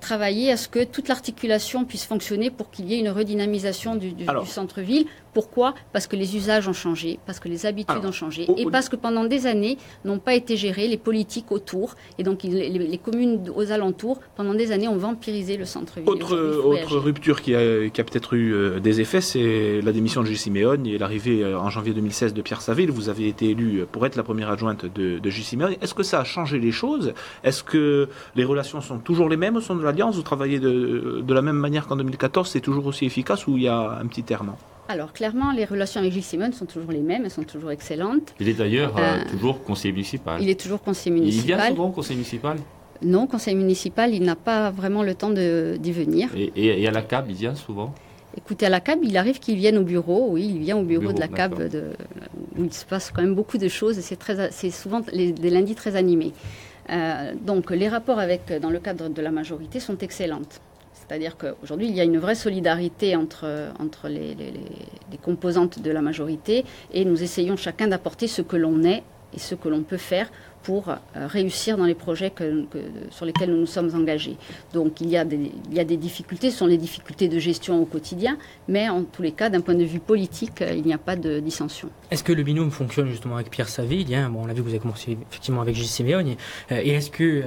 Speaker 3: travailler à ce que toute l'articulation puisse fonctionner pour qu'il y ait une redynamisation du centre-ville. Pourquoi ? Parce que les usages ont changé, parce que les habitudes ont changé et parce que pendant des années n'ont pas été gérées les politiques autour et donc les communes aux alentours pendant des années ont vampirisé le centre-ville.
Speaker 2: Autre rupture qui a peut-être eu des effets, c'est la démission de Gilles Siméone et l'arrivée en janvier 2016 de Pierre Saville. Vous avez été élu pour être la première adjointe de Gilles Siméone. Est-ce que ça a changé les choses ? Est-ce que les relations sont toujours les mêmes au sein de l'Alliance ? Vous travaillez de la même manière qu'en 2014 ? C'est toujours aussi efficace ou il y a un petit errement ?
Speaker 3: Alors, clairement, les relations avec Gilles Siméone sont toujours les mêmes, elles sont toujours excellentes.
Speaker 5: Il est d'ailleurs toujours conseiller municipal.
Speaker 3: Il est toujours conseiller municipal.
Speaker 5: Il vient souvent au conseil municipal ?
Speaker 3: Non, conseil municipal, il n'a pas vraiment le temps d'y venir.
Speaker 5: Et à la CAB, il vient souvent ?
Speaker 3: Écoutez, à la CAB, il arrive qu'il vienne au bureau. Oui, il vient au bureau de la CAB, où il se passe quand même beaucoup de choses et c'est souvent des lundis très animés. Donc, les rapports dans le cadre de la majorité sont excellentes. C'est-à-dire qu'aujourd'hui, il y a une vraie solidarité entre les composantes de la majorité et nous essayons chacun d'apporter ce que l'on est et ce que l'on peut faire pour réussir dans les projets sur lesquels nous nous sommes engagés. Donc il y a des difficultés, ce sont les difficultés de gestion au quotidien, mais en tous les cas, d'un point de vue politique, il n'y a pas de dissension.
Speaker 4: Est-ce que le binôme fonctionne justement avec Pierre Saville ? On l'a vu que vous avez commencé effectivement avec Gilles Siméone. Et est-ce que...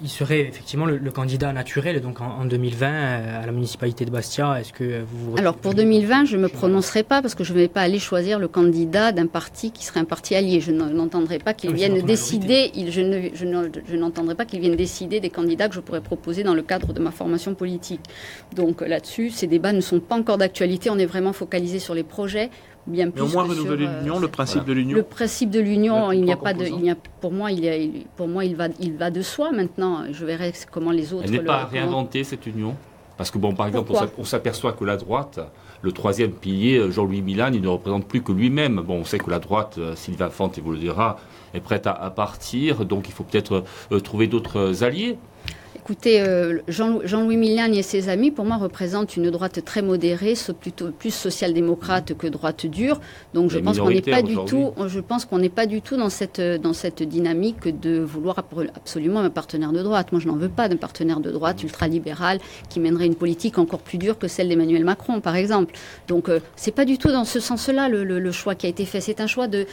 Speaker 4: il serait effectivement le candidat naturel donc en 2020 à la municipalité de Bastia. Est-ce que vous...
Speaker 3: Alors pour 2020, je ne me prononcerai pas parce que je ne vais pas aller choisir le candidat d'un parti qui serait un parti allié. Je n'entendrai pas qu'il vienne décider. Je n'entendrai pas qu'il vienne décider des candidats que je pourrais proposer dans le cadre de ma formation politique. Donc là-dessus, ces débats ne sont pas encore d'actualité. On est vraiment focalisé sur les projets. Bien plus.
Speaker 2: Mais au moins renouveler l'union, le principe de l'union.
Speaker 3: Le principe de l'union, il n'y a pas de, pour moi, il va de soi maintenant. Je verrai comment les autres.
Speaker 5: Elle n'est pas à réinventer cette union, parce que par exemple, on s'aperçoit que la droite, le troisième pilier, Jean-Louis Milan, il ne représente plus que lui-même. On sait que la droite, Sylvain Fante, et vous le dira, est prête à partir, donc il faut peut-être trouver d'autres alliés.
Speaker 3: Écoutez, Jean-Louis Miliagne et ses amis, pour moi, représentent une droite très modérée, plutôt plus social-démocrate que droite dure. Donc je pense qu'on n'est pas du tout, dans cette dynamique de vouloir absolument un partenaire de droite. Moi, je n'en veux pas d'un partenaire de droite ultralibéral qui mènerait une politique encore plus dure que celle d'Emmanuel Macron, par exemple. Donc c'est pas du tout dans ce sens-là le choix qui a été fait. C'est un choix de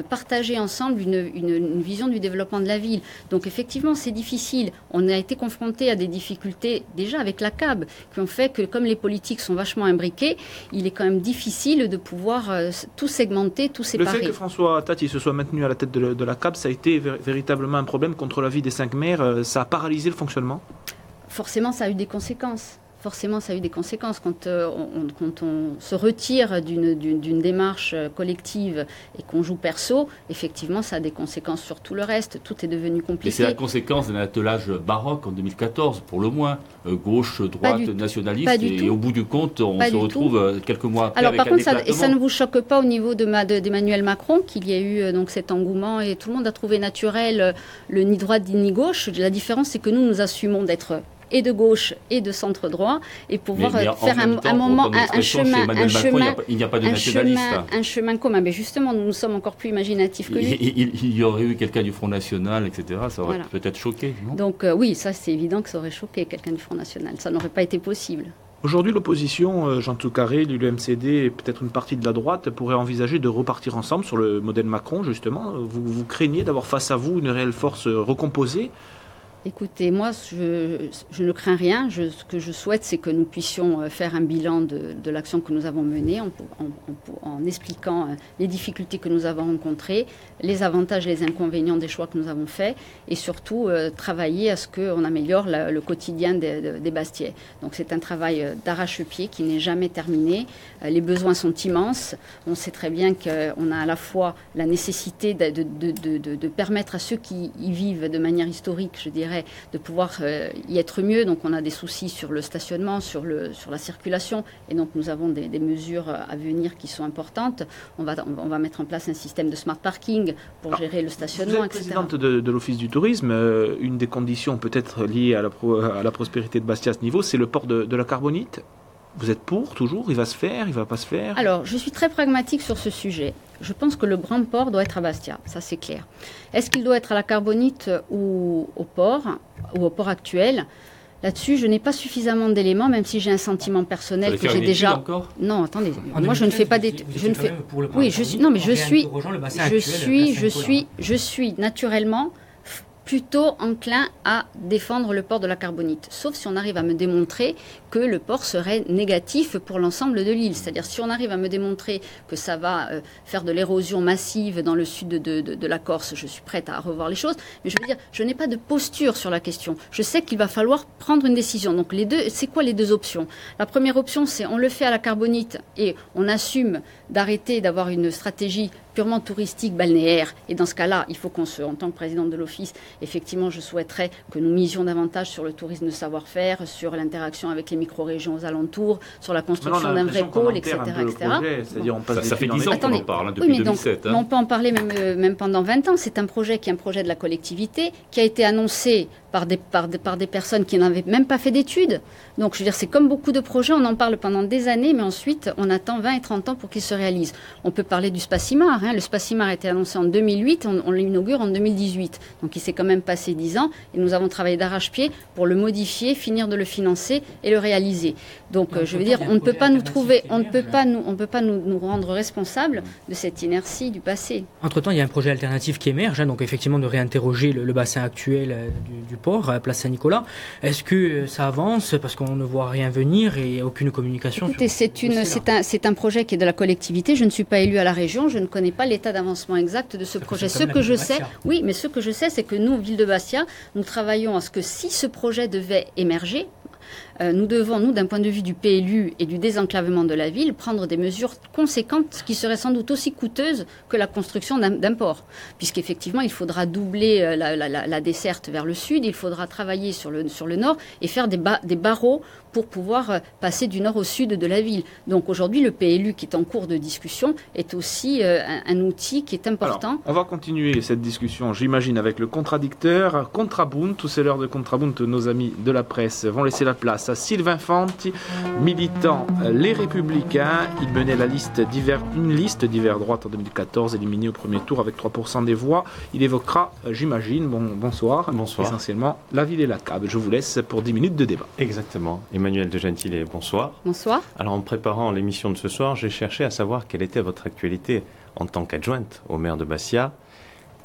Speaker 3: partager ensemble une vision du développement de la ville. Donc effectivement, c'est difficile. On a été confronté à des difficultés déjà avec la CAB qui ont fait que comme les politiques sont vachement imbriquées, il est quand même difficile de pouvoir tout segmenter, tout séparer.
Speaker 2: Le fait que François Tatti se soit maintenu à la tête de la CAB, ça a été véritablement un problème contre l'avis des 5 maires. Ça a paralysé le fonctionnement ?
Speaker 3: Forcément, ça a eu des conséquences. Quand on se retire d'une démarche collective et qu'on joue perso, effectivement, ça a des conséquences sur tout le reste. Tout est devenu compliqué.
Speaker 5: Et c'est la conséquence d'un attelage baroque en 2014, pour le moins. Gauche, droite, nationaliste. Et au bout du compte, on se retrouve quelques mois après avec un éclatement.
Speaker 3: Alors par contre, ça ne vous choque pas au niveau d'Emmanuel Macron, qu'il y a eu donc cet engouement et tout le monde a trouvé naturel le ni droite ni gauche. La différence, c'est que nous assumons d'être et de gauche et de centre droit et pouvoir faire un chemin commun. Mais justement, nous sommes encore plus imaginatifs que lui.
Speaker 5: Il y aurait eu quelqu'un du Front National, etc. Ça aurait peut-être choqué, non ?
Speaker 3: Donc oui, ça c'est évident que ça aurait choqué quelqu'un du Front National. Ça n'aurait pas été possible.
Speaker 2: Aujourd'hui, l'opposition, Jean Toucaré, l'UMCD et peut-être une partie de la droite pourraient envisager de repartir ensemble sur le modèle Macron, justement. Vous craignez d'avoir face à vous une réelle force recomposée ?
Speaker 3: Écoutez, moi, je ne crains rien. Ce que je souhaite, c'est que nous puissions faire un bilan de l'action que nous avons menée en expliquant les difficultés que nous avons rencontrées, les avantages et les inconvénients des choix que nous avons faits et surtout travailler à ce qu'on améliore le quotidien des Bastiais. Donc c'est un travail d'arrache-pied qui n'est jamais terminé. Les besoins sont immenses. On sait très bien qu'on a à la fois la nécessité de permettre à ceux qui y vivent de manière historique, je dirais, de pouvoir y être mieux. Donc on a des soucis sur le stationnement, sur la circulation et donc nous avons des mesures à venir qui sont importantes. On va mettre en place un système de smart parking pour gérer le stationnement, etc.
Speaker 2: Vous êtes présidente de l'Office du tourisme. Une des conditions peut-être liées à la prospérité de Bastia à ce niveau, c'est le port de la carbonite. Vous êtes pour, toujours ? Il va se faire ? Il ne va pas se faire ?
Speaker 3: Alors, je suis très pragmatique sur ce sujet. Je pense que le grand port doit être à Bastia, ça c'est clair. Est-ce qu'il doit être à la Carbonite ou au port actuel ? Là-dessus, je n'ai pas suffisamment d'éléments, même si j'ai un sentiment personnel que j'ai déjà.
Speaker 5: Encore ?
Speaker 3: Non, attendez. Moi, je ne fais pas d'études. Je suis naturellement plutôt enclin à défendre le port de la Carbonite, sauf si on arrive à me démontrer que le port serait négatif pour l'ensemble de l'île. C'est-à-dire si on arrive à me démontrer que ça va faire de l'érosion massive dans le sud de la Corse, je suis prête à revoir les choses. Mais je veux dire, je n'ai pas de posture sur la question. Je sais qu'il va falloir prendre une décision. Donc c'est quoi les deux options ? La première option, c'est on le fait à la Carbonite et on assume d'arrêter d'avoir une stratégie purement touristique, balnéaire. Et dans ce cas-là, il faut en tant que présidente de l'Office, effectivement, je souhaiterais que nous misions davantage sur le tourisme de savoir-faire, sur l'interaction avec les micro-régions aux alentours, sur la construction d'un vrai pôle, etc.
Speaker 2: C'est-à-dire on passe
Speaker 5: ça fait 10 ans qu'on en parle, depuis 2007.
Speaker 3: On peut en parler même pendant 20 ans. C'est un projet qui est un projet de la collectivité, qui a été annoncé par des personnes qui n'avaient même pas fait d'études. Donc, je veux dire, c'est comme beaucoup de projets, on en parle pendant des années, mais ensuite, on attend 20 et 30 ans pour qu'ils se réalisent. On peut parler du Spacimar. Le Spacimar a été annoncé en 2008, on l'inaugure en 2018. Donc, il s'est quand même passé 10 ans, et nous avons travaillé d'arrache-pied pour le modifier, finir de le financer et le réaliser. Donc, je veux dire, on ne peut pas nous rendre responsables de cette inertie du passé.
Speaker 4: Entre-temps, il y a un projet alternatif qui émerge, donc effectivement de réinterroger le bassin actuel du port, Place Saint-Nicolas. Est-ce que ça avance parce qu'on ne voit rien venir et aucune communication?
Speaker 3: Écoutez, c'est un projet qui est de la collectivité. Je ne suis pas élue à la région, je ne connais pas l'état d'avancement exact de ce projet. Ce que je sais, c'est que nous, Ville de Bastia, nous travaillons à ce que si ce projet devait émerger, nous devons, nous, d'un point de vue du PLU et du désenclavement de la ville, prendre des mesures conséquentes qui seraient sans doute aussi coûteuses que la construction d'un port. Puisqu'effectivement, il faudra doubler la desserte vers le sud, il faudra travailler sur le nord et faire des barreaux pour pouvoir passer du nord au sud de la ville. Donc aujourd'hui, le PLU qui est en cours de discussion est aussi un outil qui est important.
Speaker 2: Alors, on va continuer cette discussion, j'imagine, avec le contradicteur Contrabund. Tous ces l'heure de Contrabund, nos amis de la presse vont laisser la place à Sylvain Fanti, militant Les Républicains. Il menait une liste d'hiver droite en 2014, éliminé au premier tour avec 3% des voix. Il évoquera, j'imagine, bonsoir, essentiellement la ville et la CAB. Je vous laisse pour 10 minutes de débat.
Speaker 6: Exactement. Emmanuel de Gentillet, bonsoir.
Speaker 3: Bonsoir.
Speaker 6: Alors, en préparant l'émission de ce soir, j'ai cherché à savoir quelle était votre actualité en tant qu'adjointe au maire de Bastia.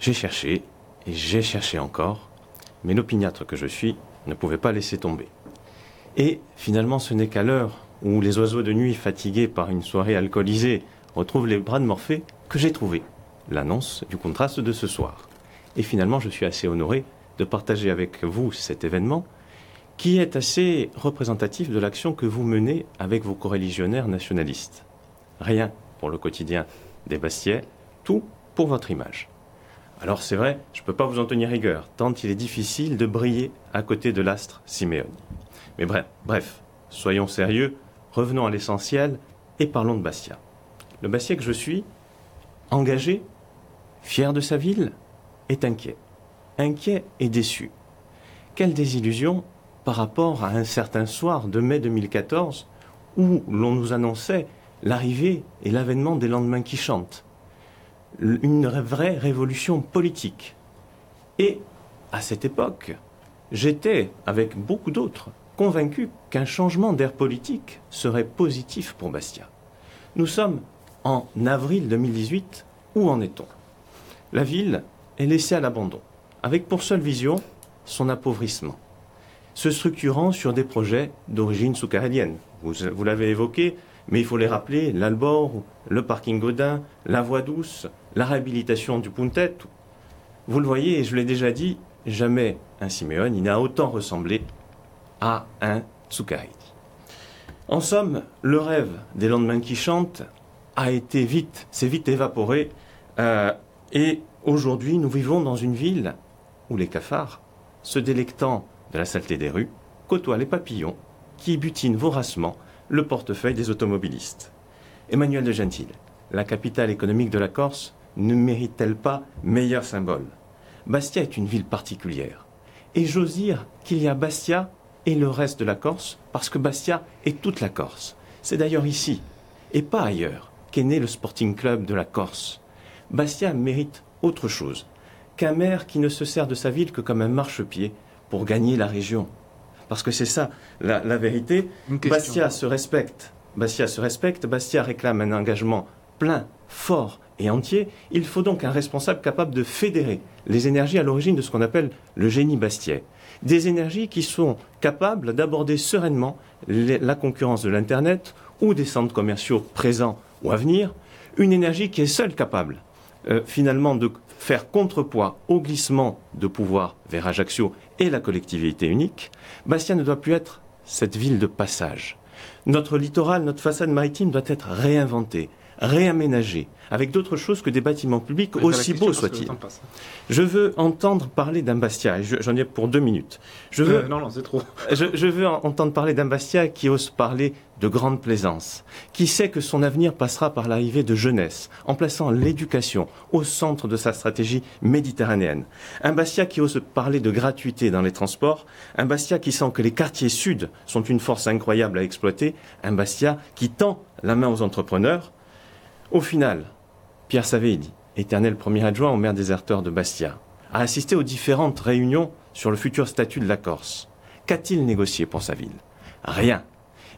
Speaker 6: J'ai cherché, et j'ai cherché encore, mais l'opiniâtre que je suis ne pouvait pas laisser tomber. Et finalement, ce n'est qu'à l'heure où les oiseaux de nuit, fatigués par une soirée alcoolisée, retrouvent les bras de Morphée, que j'ai trouvé l'annonce du contraste de ce soir. Et finalement, je suis assez honoré de partager avec vous cet événement qui est assez représentatif de l'action que vous menez avec vos coreligionnaires nationalistes. Rien pour le quotidien des Bastiais, tout pour votre image. Alors c'est vrai, je ne peux pas vous en tenir rigueur, tant il est difficile de briller à côté de l'astre Simeone. Mais bref, soyons sérieux, revenons à l'essentiel et parlons de Bastia. Le Bastien que je suis, engagé, fier de sa ville, est inquiet. Inquiet et déçu. Quelle désillusion par rapport à un certain soir de mai 2014 où l'on nous annonçait l'arrivée et l'avènement des lendemains qui chantent. Une vraie révolution politique. Et à cette époque, j'étais, avec beaucoup d'autres, convaincu qu'un changement d'air politique serait positif pour Bastia. Nous sommes en avril 2018, où en est-on? La ville est laissée à l'abandon, avec pour seule vision son appauvrissement, se structurant sur des projets d'origine soucarelienne. Vous l'avez évoqué, mais il faut les rappeler, l'Albor, le parking Godin, la voie douce, la réhabilitation du Puntet. Vous le voyez, et je l'ai déjà dit, jamais un Simeone n'a autant ressemblé à un Zuccarelli. En somme, le rêve des lendemains qui chantent s'est vite évaporé, et aujourd'hui nous vivons dans une ville où les cafards, se délectant de la saleté des rues, côtoient les papillons qui butinent voracement le portefeuille des automobilistes. Emmanuel de Gentillet, la capitale économique de la Corse, ne mérite-t-elle pas meilleur symbole? Bastia est une ville particulière. Et j'ose dire qu'il y a Bastia et le reste de la Corse, parce que Bastia est toute la Corse. C'est d'ailleurs ici, et pas ailleurs, qu'est né le Sporting Club de la Corse. Bastia mérite autre chose qu'un maire qui ne se sert de sa ville que comme un marchepied pour gagner la région. Parce que c'est ça, la vérité. Bastia se respecte. Bastia réclame un engagement plein, fort et entier. Il faut donc un responsable capable de fédérer les énergies à l'origine de ce qu'on appelle le génie bastiais. Des énergies qui sont capables d'aborder sereinement la concurrence de l'Internet ou des centres commerciaux présents ou à venir. Une énergie qui est seule capable, finalement, de faire contrepoids au glissement de pouvoir vers Ajaccio et la collectivité unique. Bastia ne doit plus être cette ville de passage. Notre littoral, notre façade maritime doit être réinventée, réaménagée, avec d'autres choses que des bâtiments publics, aussi beaux soient-ils. Je veux entendre parler d'un Bastia, et j'en ai pour 2 minutes.
Speaker 2: Non, c'est trop.
Speaker 6: Je veux entendre parler d'un Bastia qui ose parler de grande plaisance, qui sait que son avenir passera par l'arrivée de jeunesse, en plaçant l'éducation au centre de sa stratégie méditerranéenne. Un Bastia qui ose parler de gratuité dans les transports, un Bastia qui sent que les quartiers sud sont une force incroyable à exploiter, un Bastia qui tend la main aux entrepreneurs. Au final, Pierre Savelli, éternel premier adjoint au maire déserteur de Bastia, a assisté aux différentes réunions sur le futur statut de la Corse. Qu'a-t-il négocié pour sa ville? Rien.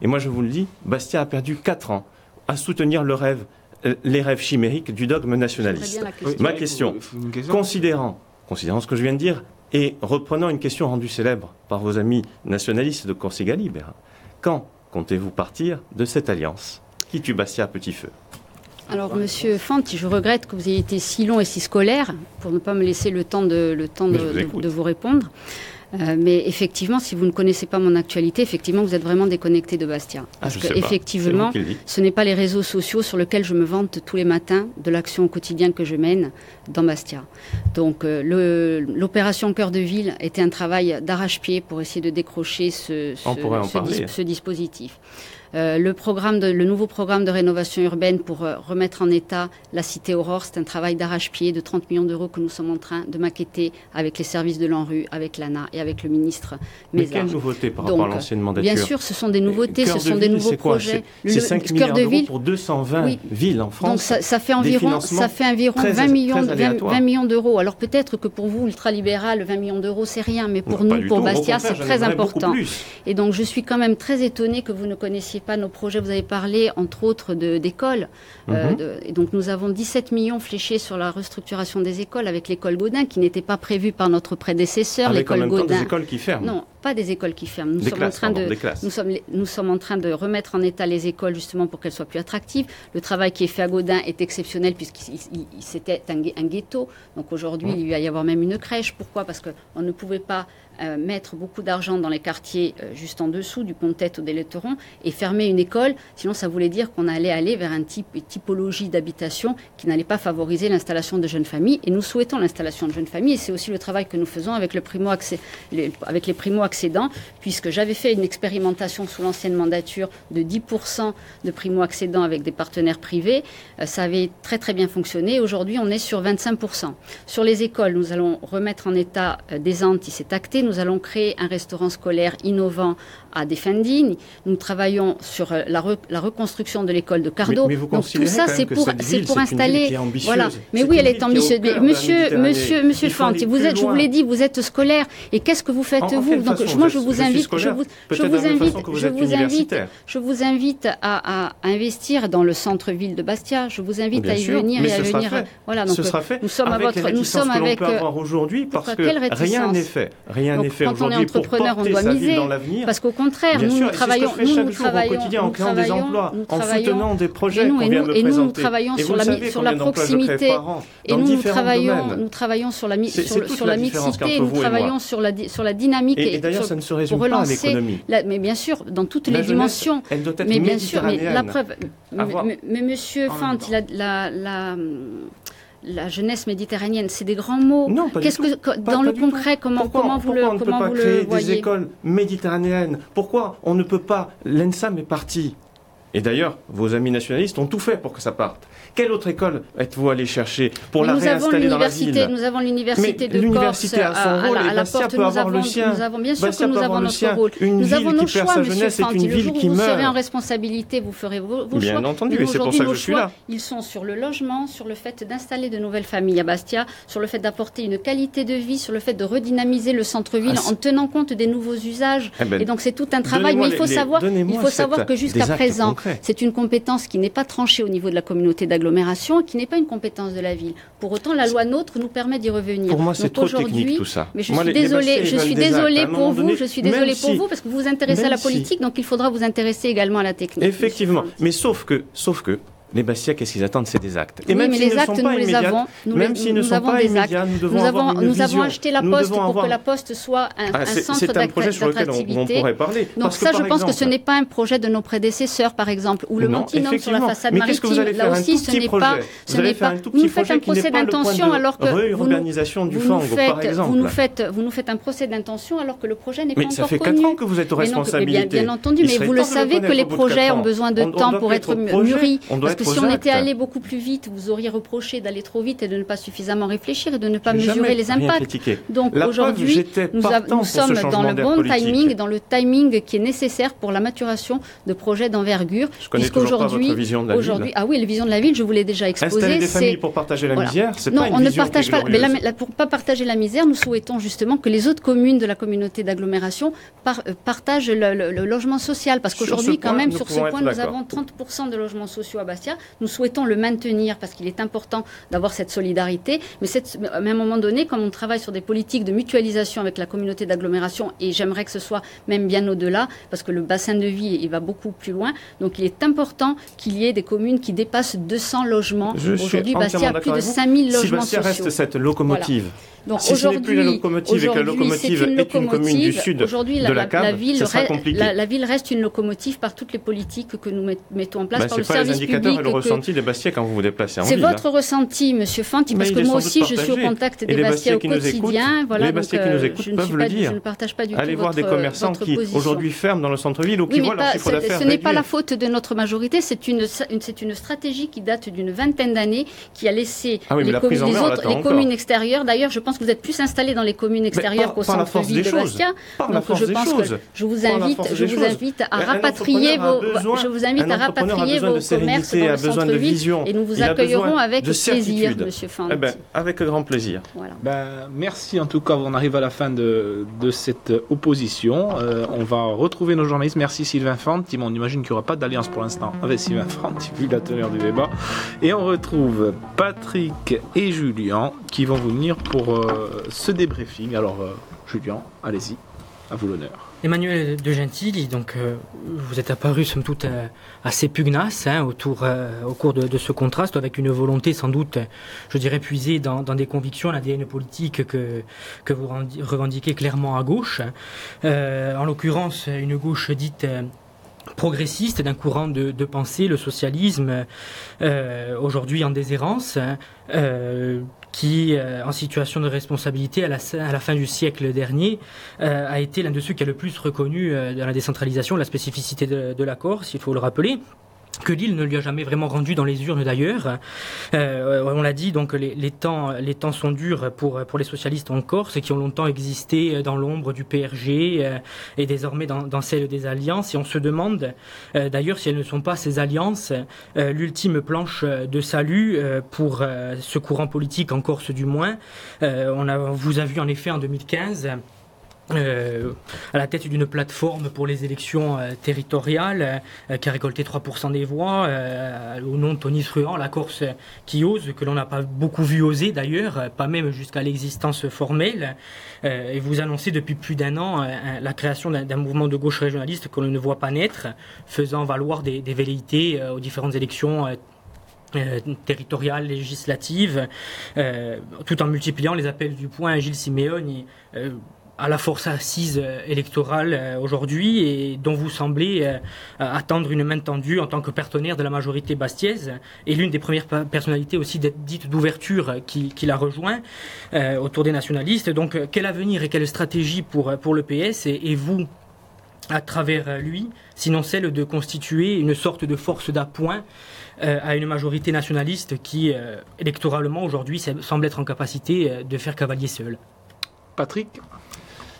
Speaker 6: Et moi je vous le dis, Bastia a perdu 4 ans à soutenir les rêves chimériques du dogme nationaliste. Ma question, considérant ce que je viens de dire, et reprenant une question rendue célèbre par vos amis nationalistes de Corsica Libera, quand comptez-vous partir de cette alliance qui tue Bastia à petit feu?
Speaker 3: Alors, Monsieur Fanti, je regrette que vous ayez été si long et si scolaire pour ne pas me laisser le temps de vous répondre. Mais effectivement, si vous ne connaissez pas mon actualité, effectivement, vous êtes vraiment déconnecté de Bastia. Parce que effectivement, ce n'est pas les réseaux sociaux sur lesquels je me vante tous les matins de l'action au quotidien que je mène dans Bastia. Donc, l'opération Cœur de Ville était un travail d'arrache-pied pour essayer de décrocher ce dispositif. Le nouveau programme de rénovation urbaine pour remettre en état la cité Aurore, c'est un travail d'arrache-pied de 30 millions d'euros que nous sommes en train de maqueter avec les services de l'ANRU, avec l'ANA et avec le ministre Mézard.
Speaker 6: Mais quelle nouveauté par rapport à l'ancienne mandature?
Speaker 3: Bien sûr, ce sont des nouveautés, ce sont des nouveaux projets.
Speaker 6: C'est 5 milliards d'euros pour 220 villes en France.
Speaker 3: Donc ça fait environ 20 millions d'euros. Alors peut-être que pour vous, ultralibéral, 20 millions d'euros, c'est rien, mais pour nous, pour Bastia, c'est très important. Et donc je suis quand même très étonnée que vous ne connaissiez pas nos projets. Vous avez parlé, entre autres, d'écoles. Et donc, nous avons 17 millions fléchés sur la restructuration des écoles avec l'école Gaudin, qui n'était pas prévue par notre prédécesseur, l'école Gaudin.
Speaker 6: Des écoles qui ferment.
Speaker 3: Non, pas des écoles qui ferment. Nous sommes en train de remettre en état les écoles, justement, pour qu'elles soient plus attractives. Le travail qui est fait à Gaudin est exceptionnel, puisqu'il c'était un ghetto. Donc, aujourd'hui, il va y avoir même une crèche. Pourquoi? Parce qu'on ne pouvait pas mettre beaucoup d'argent dans les quartiers juste en dessous du Pont-Tête ou des Letterons et fermer une école, sinon ça voulait dire qu'on allait aller vers une typologie d'habitation qui n'allait pas favoriser l'installation de jeunes familles, et nous souhaitons l'installation de jeunes familles, et c'est aussi le travail que nous faisons avec les primo-accédants, puisque j'avais fait une expérimentation sous l'ancienne mandature de 10% de primo-accédants avec des partenaires privés. Ça avait très très bien fonctionné. Aujourd'hui, on est sur 25%. Sur les écoles, nous allons remettre en état des Andes, qui s'est acté. Nous allons créer un restaurant scolaire innovant à Defendine. Nous travaillons sur la reconstruction de l'école de Cardo.
Speaker 6: Mais vous
Speaker 3: donc tout ça, c'est pour installer.
Speaker 6: Voilà.
Speaker 3: Mais oui, elle est ambitieuse. Mais Monsieur Fanti, je vous l'ai dit, vous êtes scolaire. Et qu'est-ce que vous faites vous? Donc moi, je vous invite à investir dans le centre-ville de Bastia. Je vous invite à y venir et à venir.
Speaker 6: Voilà. Donc ce sera fait. Nous sommes avec aujourd'hui parce que rien n'est fait. Rien n'est fait aujourd'hui.
Speaker 3: Quand on est entrepreneur, on doit miser. Parce qu'au contraire, nous travaillons
Speaker 6: en créant des emplois, en soutenant des projets qu'on vient de présenter.
Speaker 3: Et nous, nous travaillons sur la proximité. Et nous travaillons sur la mixité. Nous travaillons sur la dynamique.
Speaker 6: Et d'ailleurs, ça ne se résume pas à l'économie.
Speaker 3: Mais bien sûr, dans toutes les dimensions.
Speaker 6: Elle doit être
Speaker 3: méditerranéenne. Mais la preuve. Mais Monsieur Fant, la jeunesse méditerranéenne, c'est des grands mots.
Speaker 6: Non, pas du tout.
Speaker 3: Dans le concret, comment vous le voyez?
Speaker 6: Pourquoi on ne peut pas créer des écoles méditerranéennes? Pourquoi on ne peut pas? L'ENSAM est parti. Et d'ailleurs, vos amis nationalistes ont tout fait pour que ça parte. Quelle autre école êtes-vous allé chercher pour la réinstaller dans la ville?
Speaker 3: Nous avons l'université de Corse
Speaker 6: l'université a son rôle et Bastia peut avoir le sien.
Speaker 3: Bien sûr que nous avons notre rôle.
Speaker 6: Nous avons nos choix, Monsieur Fanti.
Speaker 3: Le jour où vous serez en responsabilité, vous ferez vos choix.
Speaker 6: Bien entendu, et c'est pour ça que je suis là.
Speaker 3: Ils sont sur le logement, sur le fait d'installer de nouvelles familles à Bastia, sur le fait d'apporter une qualité de vie, sur le fait de redynamiser le centre-ville en tenant compte des nouveaux usages. Et donc c'est tout un travail. Mais il faut savoir que jusqu'à présent, c'est une compétence qui n'est pas tranchée au niveau de la communauté d'agglomération, qui n'est pas une compétence de la ville. Pour autant, la loi NOTRe nous permet d'y revenir.
Speaker 6: Pour moi, c'est trop technique tout ça.
Speaker 3: Mais je suis désolée pour vous, parce que vous vous intéressez à la politique, donc il faudra vous intéresser également à la technique.
Speaker 6: Effectivement, mais sauf que les Bastiais, qu'est-ce qu'ils attendent? C'est des actes.
Speaker 3: Et même s'ils ne sont pas immédiats, nous avons acheté la Poste pour que la Poste soit un centre d'attractivité.
Speaker 6: C'est un projet sur lequel on pourrait parler.
Speaker 3: Donc ça, je pense que ce n'est pas un projet de nos prédécesseurs, par exemple, ou le Montinum sur la façade maritime. Là aussi, ce n'est pas. Vous nous faites un procès d'intention alors que vous nous faites un procès d'intention alors que le projet n'est pas encore connu.
Speaker 6: Mais ça fait 4 ans que vous êtes aux responsabilités.
Speaker 3: Bien entendu, mais vous le savez que les projets ont besoin de temps pour être mûris. Parce que si on était allé beaucoup plus vite, vous auriez reproché d'aller trop vite et de ne pas suffisamment réfléchir et de ne pas mesurer les impacts. Donc aujourd'hui, nous sommes dans le bon timing, dans le timing qui est nécessaire pour la maturation de projets d'envergure.
Speaker 6: Je connais toujours pas votre vision de la ville.
Speaker 3: Ah oui, la vision de la ville, je vous l'ai déjà exposée.
Speaker 6: Installer des familles pour partager la misère, c'est pas une vision. Non, on ne partage pas.
Speaker 3: Mais pour ne pas partager la misère, nous souhaitons justement que les autres communes de la communauté d'agglomération partagent le logement social. Parce qu'aujourd'hui, quand même, sur ce point, nous avons 30% de logements sociaux à Bastia. Nous souhaitons le maintenir parce qu'il est important d'avoir cette solidarité. Mais à un moment donné, comme on travaille sur des politiques de mutualisation avec la communauté d'agglomération, et j'aimerais que ce soit même bien au-delà, parce que le bassin de vie, il va beaucoup plus loin. Donc il est important qu'il y ait des communes qui dépassent 200 logements. Aujourd'hui, Bastia a plus de 5000 logements sociaux.
Speaker 6: Si Bastia reste cette locomotive
Speaker 3: Donc
Speaker 6: si ce n'est plus la locomotive et que la locomotive est une commune du sud de la CAB, ça sera compliqué.
Speaker 3: La ville reste une locomotive par toutes les politiques que nous mettons en place par le
Speaker 6: service public. Ce n'est pas les indicateurs et le ressenti des Bastiais quand vous vous déplacez en ville.
Speaker 3: C'est votre ressenti, Monsieur Fanti, parce que moi aussi je suis au contact des Bastiais au quotidien.
Speaker 6: Les Bastiais qui nous écoutent peuvent le dire.
Speaker 3: Je ne partage pas du tout
Speaker 6: Allez voir des commerçants qui aujourd'hui ferment dans le centre-ville ou qui voient leur chiffre d'affaires.
Speaker 3: Ce n'est pas la faute de notre majorité, c'est une stratégie qui date d'une vingtaine d'années, qui a laissé les communes extérieures. D'ailleurs, je pense que vous êtes plus installés dans les communes extérieures qu'au centre-ville de Bastia. Donc je pense que je vous invite à rapatrier vos commerces dans le centre-ville et nous vous accueillerons avec plaisir, Monsieur Fanti.
Speaker 6: Avec grand plaisir.
Speaker 3: Voilà.
Speaker 2: Merci en tout cas, on arrive à la fin de cette opposition. On va retrouver nos journalistes. Merci Sylvain Fanti. On imagine qu'il n'y aura pas d'alliance pour l'instant avec Sylvain Fanti vu la teneur du débat. Et on retrouve Patrick et Julien qui vont venir pour ce débriefing. Alors Julien, allez-y, à vous l'honneur.
Speaker 4: Emmanuel De Gentili, donc vous êtes apparu somme toute assez pugnace au cours de ce contraste, avec une volonté sans doute, je dirais, puisée dans des convictions, l'ADN politique que vous revendiquez clairement à gauche. En l'occurrence, une gauche dite progressiste d'un courant de pensée, le socialisme, aujourd'hui en déshérence, qui, en situation de responsabilité à la fin du siècle dernier, a été l'un de ceux qui a le plus reconnu dans la décentralisation la spécificité de la Corse, il faut le rappeler, que l'île ne lui a jamais vraiment rendu dans les urnes d'ailleurs. On l'a dit, donc les temps sont durs pour les socialistes en Corse, qui ont longtemps existé dans l'ombre du PRG et désormais dans celle des alliances. Et on se demande d'ailleurs si elles ne sont pas ces alliances l'ultime planche de salut pour ce courant politique en Corse du moins. Vous avez vu en effet en 2015... à la tête d'une plateforme pour les élections territoriales qui a récolté 3% des voix au nom de Tony Truant, la Corse qui ose, que l'on n'a pas beaucoup vu oser d'ailleurs, pas même jusqu'à l'existence formelle, et vous annoncez depuis plus d'un an la création d'un mouvement de gauche régionaliste que l'on ne voit pas naître, faisant valoir des velléités aux différentes élections territoriales, législatives, tout en multipliant les appels du point à Gilles Simeoni à la force assise électorale aujourd'hui, et dont vous semblez attendre une main tendue en tant que partenaire de la majorité bastiaise, et l'une des premières personnalités aussi dites d'ouverture qui la rejoint autour des nationalistes. Donc quel avenir et quelle stratégie pour le PS et vous, à travers lui, sinon celle de constituer une sorte de force d'appoint à une majorité nationaliste qui, électoralement aujourd'hui, semble être en capacité de faire cavalier seul.
Speaker 2: Patrick ?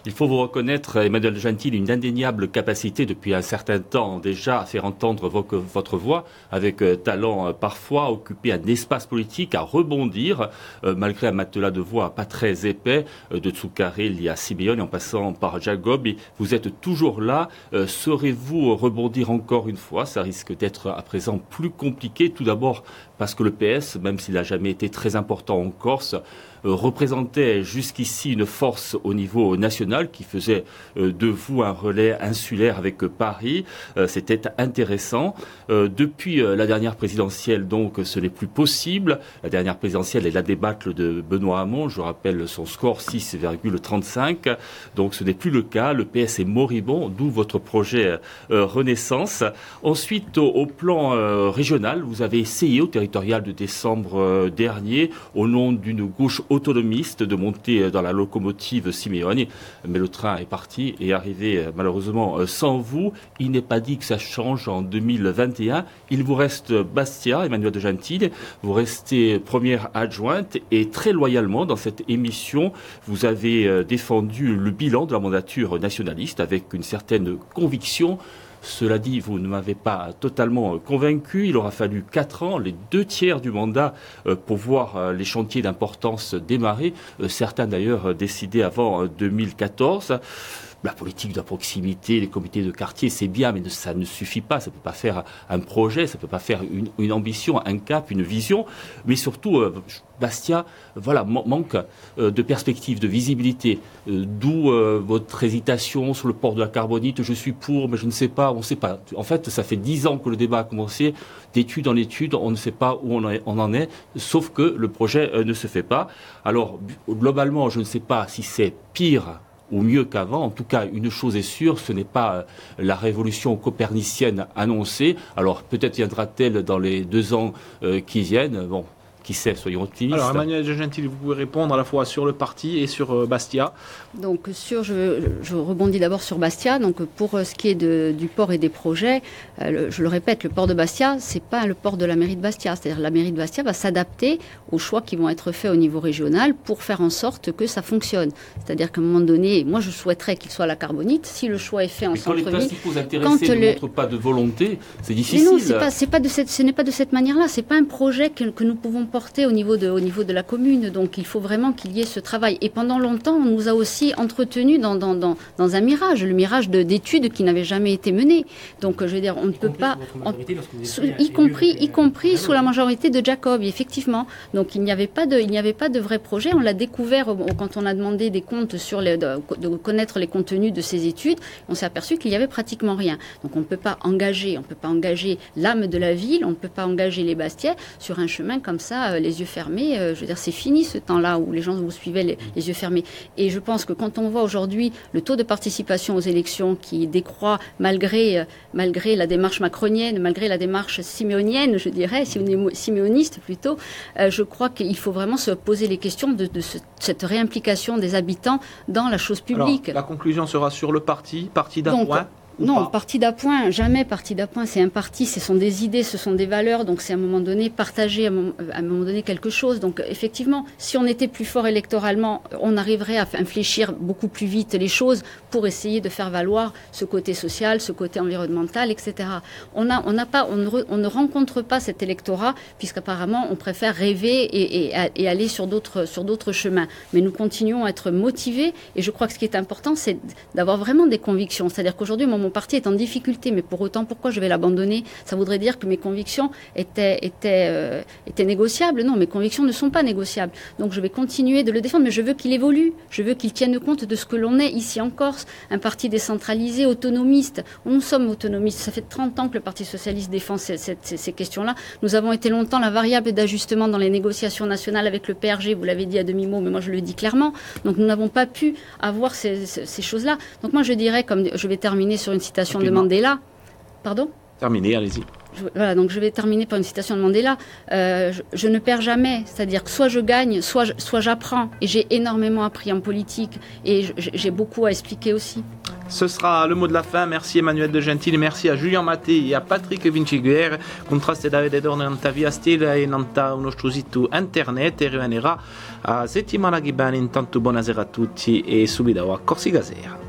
Speaker 5: Il faut vous reconnaître, Emmanuel De Gentili, une indéniable capacité depuis un certain temps déjà à faire entendre votre voix, avec talent parfois, à occuper un espace politique, à rebondir, malgré un matelas de voix pas très épais, de Tsoukaré, à Simeoni, en passant par Jacob. Vous êtes toujours là. Saurez-vous rebondir encore une fois? Ça risque d'être à présent plus compliqué. Tout d'abord parce que le PS, même s'il n'a jamais été très important en Corse, représentait jusqu'ici une force au niveau national qui faisait de vous un relais insulaire avec Paris. C'était intéressant. Depuis la dernière présidentielle, donc, ce n'est plus possible. La dernière présidentielle est la débâcle de Benoît Hamon. Je rappelle son score, 6,35. Donc ce n'est plus le cas. Le PS est moribond, d'où votre projet Renaissance. Ensuite, au plan régional, vous avez essayé au territorial de décembre dernier, au nom d'une gauche autonomiste, de monter dans la locomotive Simeoni, mais le train est parti et est arrivé malheureusement sans vous. Il n'est pas dit que ça change en 2021. Il vous reste Bastia, Emmanuel De Gentili, vous restez première adjointe et très loyalement dans cette émission, vous avez défendu le bilan de la mandature nationaliste avec une certaine conviction. Cela dit, vous ne m'avez pas totalement convaincu. Il aura fallu 4 ans, les 2/3 du mandat, pour voir les chantiers d'importance démarrer. Certains d'ailleurs décidés avant 2014. la politique de la proximité, les comités de quartier, c'est bien, mais ça ne suffit pas. Ça ne peut pas faire un projet, ça ne peut pas faire une ambition, un cap, une vision. Mais surtout, Bastia, voilà, manque de perspective, de visibilité. D'où votre hésitation sur le port de la Carbonite. Je suis pour, mais je ne sais pas, on ne sait pas. En fait, ça fait 10 ans que le débat a commencé. D'étude en étude, on ne sait pas où on en est, sauf que le projet ne se fait pas. Alors, globalement, je ne sais pas si c'est pire ou mieux qu'avant. En tout cas, une chose est sûre, ce n'est pas la révolution copernicienne annoncée. Alors, peut-être viendra-t-elle dans les 2 ans qui viennent. Bon, qui sait, soyons optimistes.
Speaker 2: Alors, Emmanuelle de Gentil, vous pouvez répondre à la fois sur le parti et sur Bastia.
Speaker 3: Donc, je rebondis d'abord sur Bastia. Donc, pour ce qui est du port et des projets, je le répète, le port de Bastia, c'est pas le port de la mairie de Bastia. C'est-à-dire, la mairie de Bastia va s'adapter aux choix qui vont être faits au niveau régional pour faire en sorte que ça fonctionne. C'est-à-dire qu'à un moment donné, moi, je souhaiterais qu'il soit à la Carbonite. Si le choix est fait en centre-ville,
Speaker 5: quand les principaux intéressés ne montrent pas de volonté, c'est difficile.
Speaker 3: Mais non, ce n'est pas de cette manière-là. C'est pas un projet que nous pouvons porter au niveau de la commune. Donc, il faut vraiment qu'il y ait ce travail. Et pendant longtemps, on nous a aussi entretenus dans un mirage, le mirage d'études qui n'avaient jamais été menées. Donc, je veux dire, on ne peut pas, y compris sous la majorité de Jacob, effectivement. Donc, il n'y avait pas de vrai projet. On l'a découvert quand on a demandé des comptes de connaître les contenus de ces études. On s'est aperçu qu'il y avait pratiquement rien. Donc, on ne peut pas engager l'âme de la ville, on ne peut pas engager les Bastiais sur un chemin comme ça, les yeux fermés. Je veux dire, c'est fini ce temps-là où les gens vous suivaient les yeux fermés. Et je pense que quand on voit aujourd'hui le taux de participation aux élections qui décroît malgré la démarche macronienne, malgré la démarche siméonienne, je dirais, siméoniste plutôt, je crois qu'il faut vraiment se poser les questions de cette réimplication des habitants dans la chose publique.
Speaker 2: Alors, la conclusion sera sur le parti d'appoint.
Speaker 3: Non, parti d'appoint, jamais parti d'appoint. C'est un parti, ce sont des idées, ce sont des valeurs. Donc c'est à un moment donné partager à un moment donné quelque chose. Donc effectivement, si on était plus fort électoralement, on arriverait à infléchir beaucoup plus vite les choses pour essayer de faire valoir ce côté social, ce côté environnemental, etc. On ne rencontre pas cet électorat puisqu'apparemment on préfère rêver et aller sur d'autres chemins. Mais nous continuons à être motivés et je crois que ce qui est important, c'est d'avoir vraiment des convictions. C'est-à-dire qu'aujourd'hui, mon parti est en difficulté, mais pour autant, pourquoi je vais l'abandonner? Ça voudrait dire que mes convictions étaient négociables. Non, mes convictions ne sont pas négociables. Donc je vais continuer de le défendre, mais je veux qu'il évolue. Je veux qu'il tienne compte de ce que l'on est ici en Corse. Un parti décentralisé, autonomiste. Nous sommes autonomistes. Ça fait 30 ans que le Parti socialiste défend ces questions-là. Nous avons été longtemps la variable d'ajustement dans les négociations nationales avec le PRG. Vous l'avez dit à demi-mot, mais moi je le dis clairement. Donc nous n'avons pas pu avoir ces choses-là. Donc moi je dirais, comme je vais terminer sur une citation de Mandela. Pardon ?
Speaker 2: Terminé, allez-y.
Speaker 3: Voilà, donc je vais terminer par une citation de Mandela. Je ne perds jamais, c'est-à-dire que soit je gagne, soit j'apprends. Et j'ai énormément appris en politique et j'ai beaucoup à expliquer aussi.
Speaker 2: Ce sera le mot de la fin. Merci Emmanuelle de Gentil, merci a Julien Mattei e a Patrick Vinciguer. Contraste Davide Dorne nanta via stile e nanta uno sito internet e rimanerà a settimana che bene. Intanto buonasera a tutti e subito a Corsigasera.